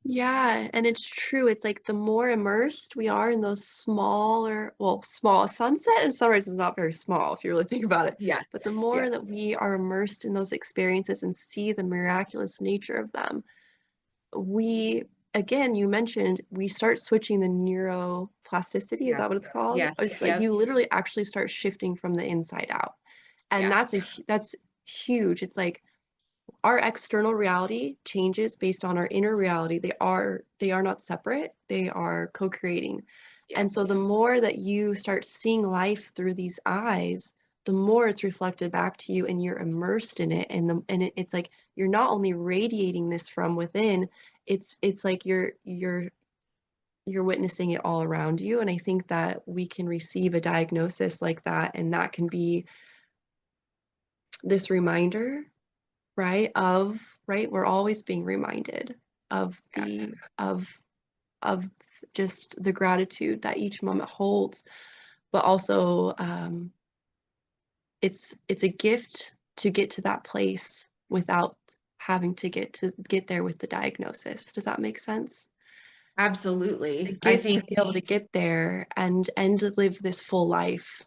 Speaker 2: Yeah, and it's true. It's like the more immersed we are in those smaller, well, small sunset and sunrise is not very small if you really think about it.
Speaker 3: Yeah.
Speaker 2: But the
Speaker 3: Yeah.
Speaker 2: more that we are immersed in those experiences and see the miraculous nature of them, we, again, you mentioned we start switching the neuroplasticity. Is
Speaker 3: Yeah.
Speaker 2: that what it's called?
Speaker 3: Yes.
Speaker 2: It's like
Speaker 3: Yep.
Speaker 2: you literally actually start shifting from the inside out. And
Speaker 3: Yeah.
Speaker 2: that's huge. It's like our external reality changes based on our inner reality. They are not separate. They are co-creating. And so
Speaker 3: Yes.
Speaker 2: the more that you start seeing life through these eyes, the more it's reflected back to you and you're immersed in it. It's like you're not only radiating this from within, it's like you're witnessing it all around you. And I think that we can receive a diagnosis like that, and that can be this reminder, right? Right, we're always being reminded of
Speaker 3: Yeah.
Speaker 2: of just the gratitude that each moment holds, but also it's a gift to get to that place without having to get there with the diagnosis. Does that make sense? It's a
Speaker 3: Absolutely. I
Speaker 2: gift to
Speaker 3: think,
Speaker 2: be able to get there and to live this full life,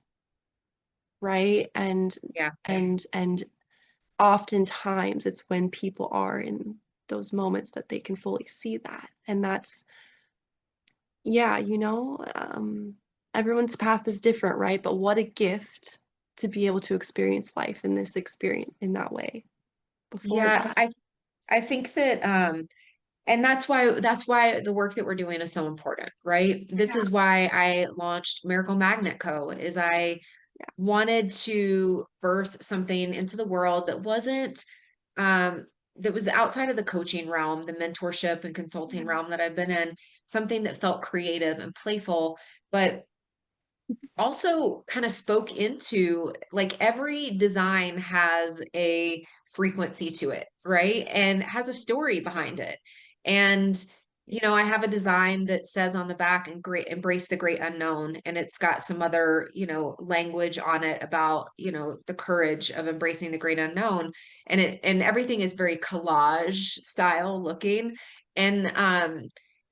Speaker 2: right?
Speaker 3: yeah,
Speaker 2: And oftentimes it's when people are in those moments that they can fully see that. And that's, yeah, everyone's path is different, right? But what a gift to be able to experience life in this experience in that way before
Speaker 3: yeah,
Speaker 2: that.
Speaker 3: I think that and that's why the work that we're doing is so important, right? This
Speaker 2: Yeah,
Speaker 3: is why I launched Miracle Magnet Co. is I
Speaker 2: yeah.
Speaker 3: wanted to birth something into the world um that was outside of the coaching realm, the mentorship and consulting
Speaker 2: Mhm.
Speaker 3: realm that I've been in, something that felt creative and playful, but also kind of spoke into like every design has a frequency to it, right? And has a story behind it. And I have a design that says on the back and great embrace the great unknown, and it's got some other, language on it about, the courage of embracing the great unknown. And everything is very collage style looking. And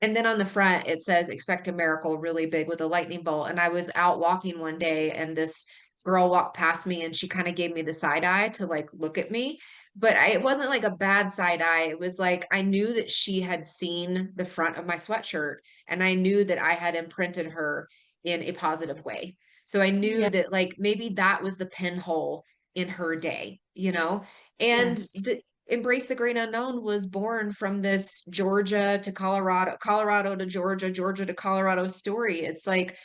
Speaker 3: then on the front, it says, expect a miracle really big with a lightning bolt. And I was out walking one day and this girl walked past me and she kind of gave me the side eye to like look at me. But it wasn't like a bad side eye. It was like I knew that she had seen the front of my sweatshirt and I knew that I had imprinted her in a positive way. So I knew
Speaker 2: Yeah,
Speaker 3: that like maybe that was the pinhole in her day, and
Speaker 2: yes.
Speaker 3: Embrace the Great Unknown was born from this Georgia to Colorado, Colorado to Georgia, Georgia to Colorado story. It's like,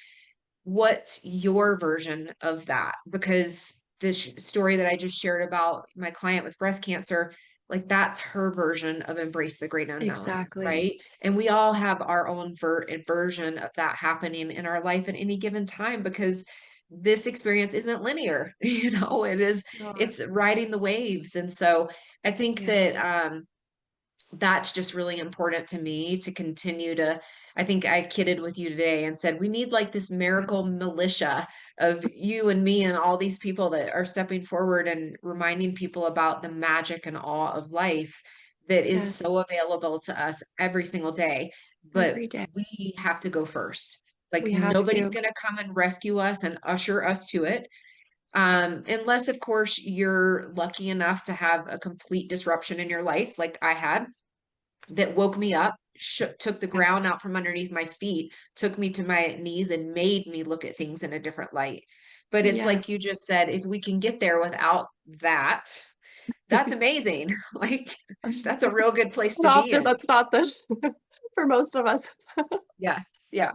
Speaker 3: what's your version of that? Because this story that I just shared about my client with breast cancer, like that's her version of embrace the great unknown,
Speaker 2: Exactly.
Speaker 3: right? And we all have our own version of that happening in our life at any given time because this experience isn't linear,
Speaker 2: Not.
Speaker 3: it's riding the waves. And so I think
Speaker 2: Yeah.
Speaker 3: that that's just really important to me to continue to. I think I kidded with you today and said we need like this miracle militia of you and me and all these people that are stepping forward and reminding people about the magic and awe of life that is
Speaker 2: Yes.
Speaker 3: so available to us every single day. But
Speaker 2: Every day.
Speaker 3: we have to go first. Like
Speaker 2: We have
Speaker 3: nobody's
Speaker 2: to.
Speaker 3: going to come and rescue us and usher us to it. Unless of course you're lucky enough to have a complete disruption in your life like I had, that woke me up, took the
Speaker 2: Yeah.
Speaker 3: ground out from underneath my feet, took me to my knees, and made me look at things in a different light. But it's
Speaker 2: Yeah.
Speaker 3: like you just said, if we can get there without that, that's amazing. Like, that's a real good place
Speaker 2: But
Speaker 3: to be
Speaker 2: often
Speaker 3: in.
Speaker 2: that's not the for most of us.
Speaker 3: Yeah. Yeah.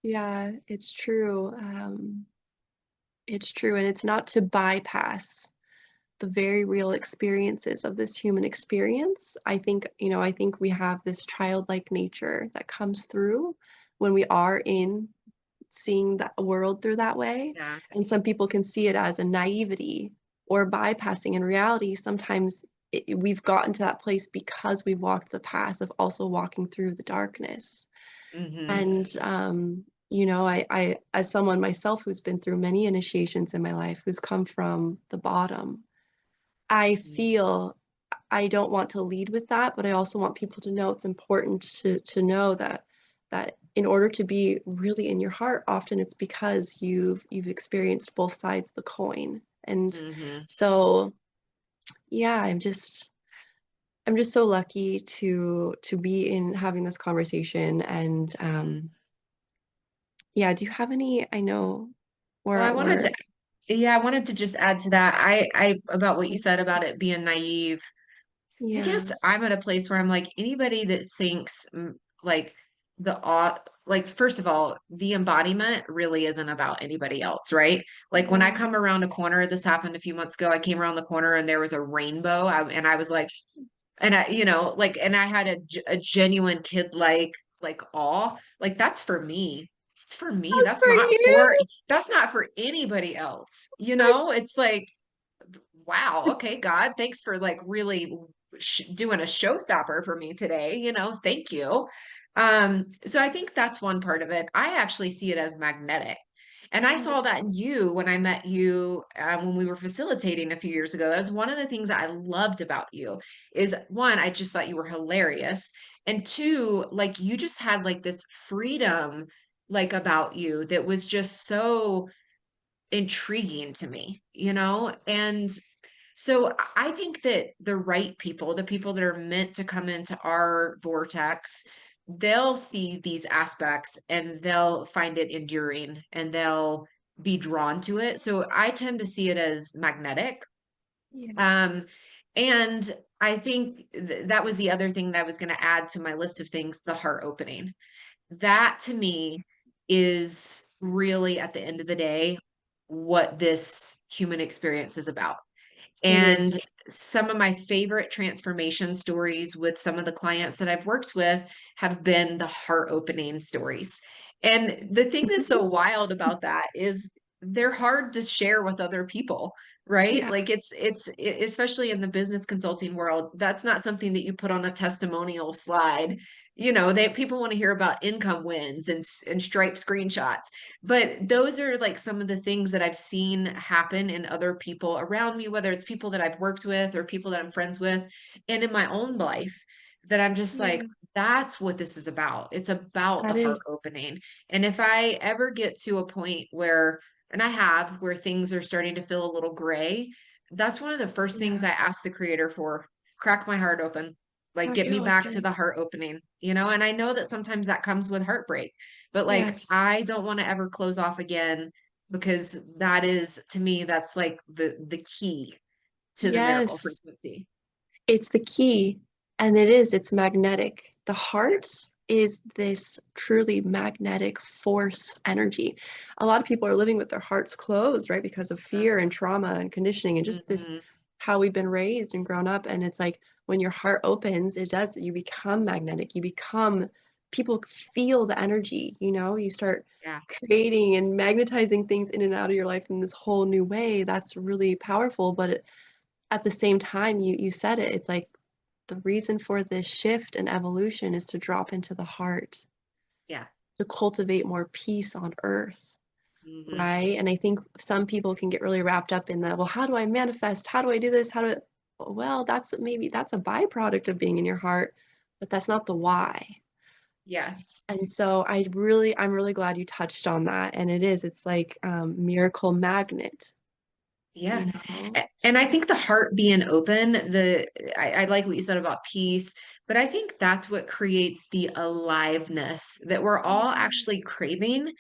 Speaker 2: Yeah, it's true. It's true. And it's not to bypass the very real experiences of this human experience. I think we have this childlike nature that comes through when we are in seeing that world through that way.
Speaker 3: Yeah.
Speaker 2: And some people can see it as a naivety or bypassing. In reality, sometimes we've gotten to that place because we've walked the path of also walking through the darkness.
Speaker 3: Hmm.
Speaker 2: And as someone myself who's been through many initiations in my life, who's come from the bottom, I feel I don't want to lead with that, but I also want people to know it's important to know that in order to be really in your heart, often it's because you've experienced both sides of the coin. And
Speaker 3: Hmm.
Speaker 2: so yeah, I'm just so lucky to be in having this conversation. And yeah, do you have any, I know we're
Speaker 3: Well, I
Speaker 2: at
Speaker 3: wanted to,
Speaker 2: work.
Speaker 3: yeah, I wanted to just add to that. About what you said about it being naive. I
Speaker 2: Yeah,
Speaker 3: guess I'm at a place where I'm like anybody that thinks like like first of all, the embodiment really isn't about anybody else, right? Like when I
Speaker 2: yeah.
Speaker 3: come around a corner, this happened a few months ago. I came around the corner and there was a rainbow, and I was like, and I, like, and I had a genuine kid like awe. Like that's for me. It's for me.
Speaker 2: That's for you.
Speaker 3: That's not for anybody else.
Speaker 2: That's for
Speaker 3: It's like wow, okay, God, thanks for like really doing a showstopper for me today. Thank you. So I think that's one part of it. I actually see it as magnetic. And I saw that in you when I met you when we were facilitating a few years ago. That was one of the things that I loved about you is one, I just thought you were hilarious. And two, like you just had like this freedom like about you that was just so intriguing to me, And so I think that the right people, the people that are meant to come into our vortex, they'll see these aspects and they'll find it enduring and they'll be drawn to it. So I tend to see it as magnetic.
Speaker 2: Yeah.
Speaker 3: Um, and I think that was the other thing that I was going to add to my list of things, the heart opening. That to me is really at the end of the day what this human experience is about.
Speaker 2: It
Speaker 3: And
Speaker 2: is.
Speaker 3: some of my favorite transformation stories with some of the clients that I've worked with have been the heart opening stories. And the thing that's so wild about that is they're hard to share with other people, right?
Speaker 2: Yeah.
Speaker 3: Like especially in the business consulting world, that's not something that you put on a testimonial slide. People want to hear about income wins and Stripe screenshots. But those are like some of the things that I've seen happen in other people around me, whether it's people that I've worked with or people that I'm friends with, and in my own life, that I'm just like,
Speaker 2: Yeah.
Speaker 3: that's what this is about. It's about the
Speaker 2: That
Speaker 3: heart
Speaker 2: is.
Speaker 3: opening. And if I ever get to a point where, and I have, where things are starting to feel a little gray, that's one of the first things
Speaker 2: Yeah.
Speaker 3: I ask the creator for. Crack my heart open. Like
Speaker 2: Crack
Speaker 3: get
Speaker 2: it
Speaker 3: me back to
Speaker 2: open.
Speaker 3: the heart opening, and I know that sometimes that comes with heartbreak, but like
Speaker 2: Yes.
Speaker 3: I don't want to ever close off again because that is to me that's like the key to the miracle
Speaker 2: Yes.
Speaker 3: frequency.
Speaker 2: It's the key, and it's magnetic. The heart is this truly magnetic force energy. A lot of people are living with their hearts closed, right? Because of fear and trauma and conditioning and just this
Speaker 3: Mm-hmm.
Speaker 2: how we've been raised and grown up. And it's like when your heart opens, you become magnetic. People feel the energy, you start
Speaker 3: Yeah.
Speaker 2: creating and magnetizing things in and out of your life in this whole new way. That's really powerful. But at the same time, you said it, it's like the reason for this shift and evolution is to drop into the heart,
Speaker 3: Yeah.
Speaker 2: to cultivate more peace on earth,
Speaker 3: Mm-hmm.
Speaker 2: right? And I think some people can get really wrapped up in the, well, how do I manifest? How do I do this? Well, that's a byproduct of being in your heart, but that's not the why.
Speaker 3: Yes.
Speaker 2: And so I'm really glad you touched on that. And it's like miracle magnet,
Speaker 3: Yeah.
Speaker 2: you know?
Speaker 3: And I think the heart being open, I like what you said about peace, but I think that's what creates the aliveness that we're all
Speaker 2: Yes,
Speaker 3: actually craving.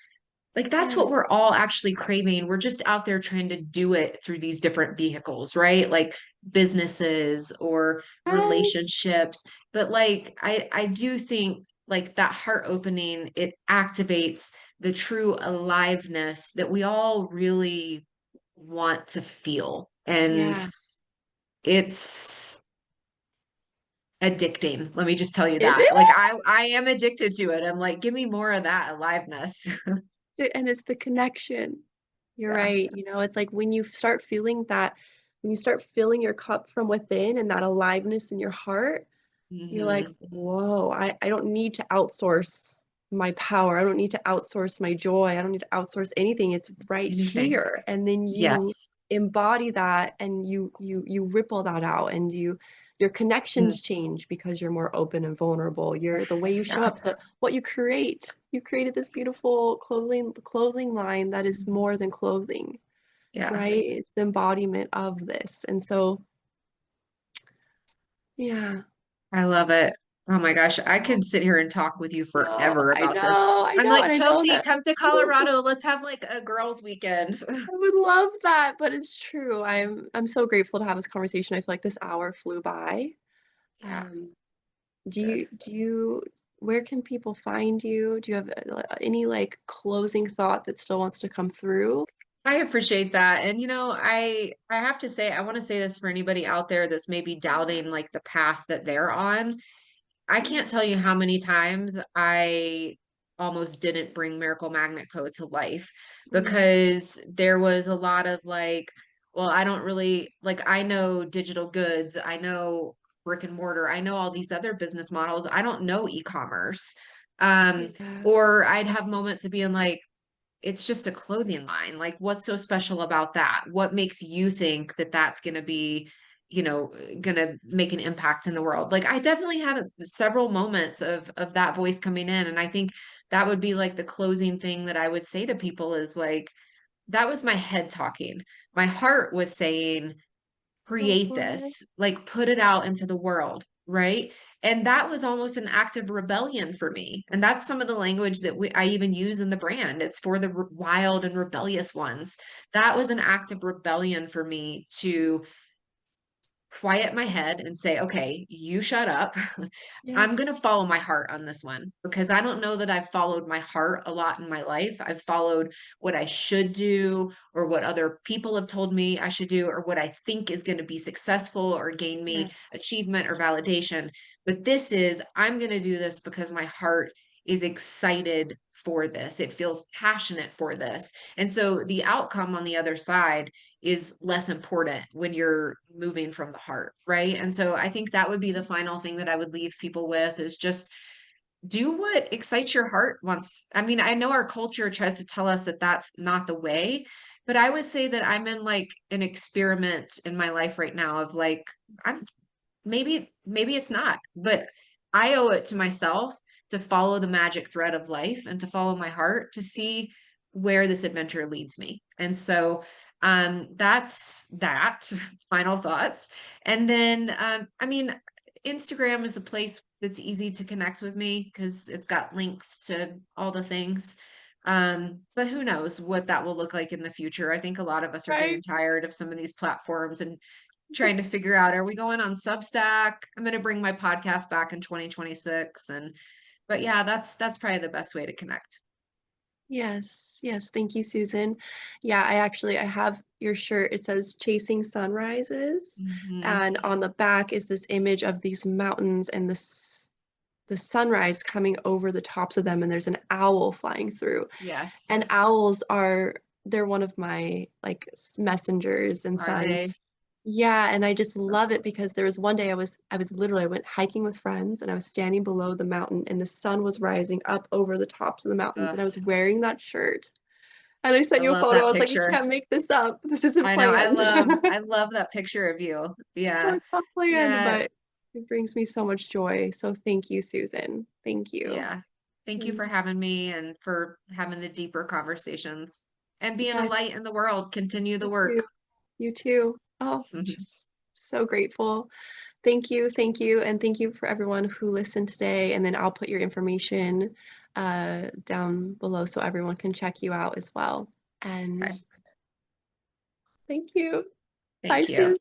Speaker 3: Like that's what
Speaker 2: yes,
Speaker 3: we're all actually craving. We're just out there trying to do it through these different vehicles, right? Like businesses or
Speaker 2: yes,
Speaker 3: relationships. But like I do think like that heart opening, it activates the true aliveness that we all really want to feel. And
Speaker 2: yeah.
Speaker 3: it's addicting. Let me just tell you
Speaker 2: Isn't
Speaker 3: that. Like
Speaker 2: it?
Speaker 3: I am addicted to it. I'm like, give me more of that aliveness.
Speaker 2: And it's the connection. You're
Speaker 3: Yeah.
Speaker 2: right. It's like when you start filling your cup from within and that aliveness in your heart, you're like,
Speaker 3: Hmm.
Speaker 2: whoa, I don't need to outsource my power. I don't need to outsource my joy. I don't need to outsource anything. It's right
Speaker 3: Anything.
Speaker 2: here. And then you
Speaker 3: Yes.
Speaker 2: embody that and you ripple that out and your
Speaker 3: Mm.
Speaker 2: connections change because you're more open and vulnerable. The way you show
Speaker 3: Yeah.
Speaker 2: up, what you create. You created this beautiful clothing line that is more than clothing,
Speaker 3: Yeah.
Speaker 2: right? It's the embodiment of this. And so, yeah.
Speaker 3: I love it. Oh my gosh. I could sit here and talk with you
Speaker 2: No,
Speaker 3: forever about this.
Speaker 2: I
Speaker 3: I'm
Speaker 2: know,
Speaker 3: like,
Speaker 2: and I know
Speaker 3: Chelsea,
Speaker 2: that
Speaker 3: come to Colorado. Let's have like a girls' weekend.
Speaker 2: I would love that, but it's true. I'm so grateful to have this conversation. I feel like this hour flew by.
Speaker 3: Yeah,
Speaker 2: Um,
Speaker 3: did.
Speaker 2: where can people find you? Do you have any like closing thought that still wants to come through?
Speaker 3: I appreciate that. And I have to say, I want to say this for anybody out there that's maybe doubting like the path that they're on. I can't tell you how many times I almost didn't bring Miracle Magnet Code to life
Speaker 2: Mm,
Speaker 3: because there was a lot of like, well, I don't really like, I know digital goods, I know brick and mortar, I know all these other business models. I don't know e-commerce. Um,
Speaker 2: yeah,
Speaker 3: or I'd have moments of being like, it's just a clothing line. Like, what's so special about that? What makes you think that that's going to be, going to make an impact in the world? Like, I definitely had several moments of that voice coming in, and I think that would be like the closing thing that I would say to people is like, that was my head talking. My heart was saying,
Speaker 2: go
Speaker 3: create
Speaker 2: for it.
Speaker 3: this, like put it out into the world, right? And that was almost an act of rebellion for me. And that's some of the language that I even use in the brand. It's for the wild and rebellious ones. That was an act of rebellion for me to quiet my head and say, okay, you shut up. I'm going to
Speaker 2: Yes,
Speaker 3: follow my heart on this one because I don't know that I've followed my heart a lot in my life. I've followed what I should do or what other people have told me I should do or what I think is going to be successful or gain me
Speaker 2: yes,
Speaker 3: achievement or validation. But I'm going to do this because my heart is excited for this. It feels passionate for this. And so the outcome on the other side is less important when you're moving from the heart, right? And so I think that would be the final thing that I would leave people with is just do what excites your heart once. I mean, I know our culture tries to tell us that that's not the way, but I would say that I'm in like an experiment in my life right now of like I'm maybe it's not, but I owe it to myself to follow the magic thread of life and to follow my heart to see where this adventure leads me. And so that's that final thoughts. And then I mean Instagram is a place that's easy to connect with me because it's got links to all the things. But who knows what that will look like in the future. I think a lot of us are getting
Speaker 2: right.
Speaker 3: tired of some of these platforms and trying to figure out, are we going on Substack? I'm going to bring my podcast back in 2026. But yeah, that's probably the best way to connect.
Speaker 2: Yes, yes. Thank you, Susan. Yeah, I have your shirt. It says Chasing Sunrises,
Speaker 3: Hmm.
Speaker 2: and on the back is this image of these mountains and the sunrise coming over the tops of them, and there's an owl flying through.
Speaker 3: Yes.
Speaker 2: And owls they're one of my like messengers and
Speaker 3: Are they?
Speaker 2: sons. Yeah, and I just
Speaker 3: So
Speaker 2: love
Speaker 3: cool.
Speaker 2: it because there was one day I went hiking with friends and I was standing below the mountain and the sun was rising up over the tops of the mountains and I
Speaker 3: Ugh,
Speaker 2: was wearing that shirt. And I sent
Speaker 3: I
Speaker 2: you a
Speaker 3: love
Speaker 2: photo. I
Speaker 3: that
Speaker 2: was like, I
Speaker 3: picture.
Speaker 2: can't make this up. This isn't
Speaker 3: I know.
Speaker 2: planned.
Speaker 3: I love that picture of you. Yeah.
Speaker 2: It's not planned,
Speaker 3: Yeah.
Speaker 2: but it brings me so much joy. So thank you, Susan. Thank you.
Speaker 3: Yeah. Thank you
Speaker 2: And
Speaker 3: for having me and for having the deeper conversations and being a
Speaker 2: yes,
Speaker 3: light in the world. Continue the
Speaker 2: you
Speaker 3: work.
Speaker 2: too. You too. Oh, just so grateful. Thank you, and thank you for everyone who listened today. And then I'll put your information down below so everyone can check you out as well. And
Speaker 3: Okay.
Speaker 2: thank you. Bye,
Speaker 3: Thank you.
Speaker 2: Susan.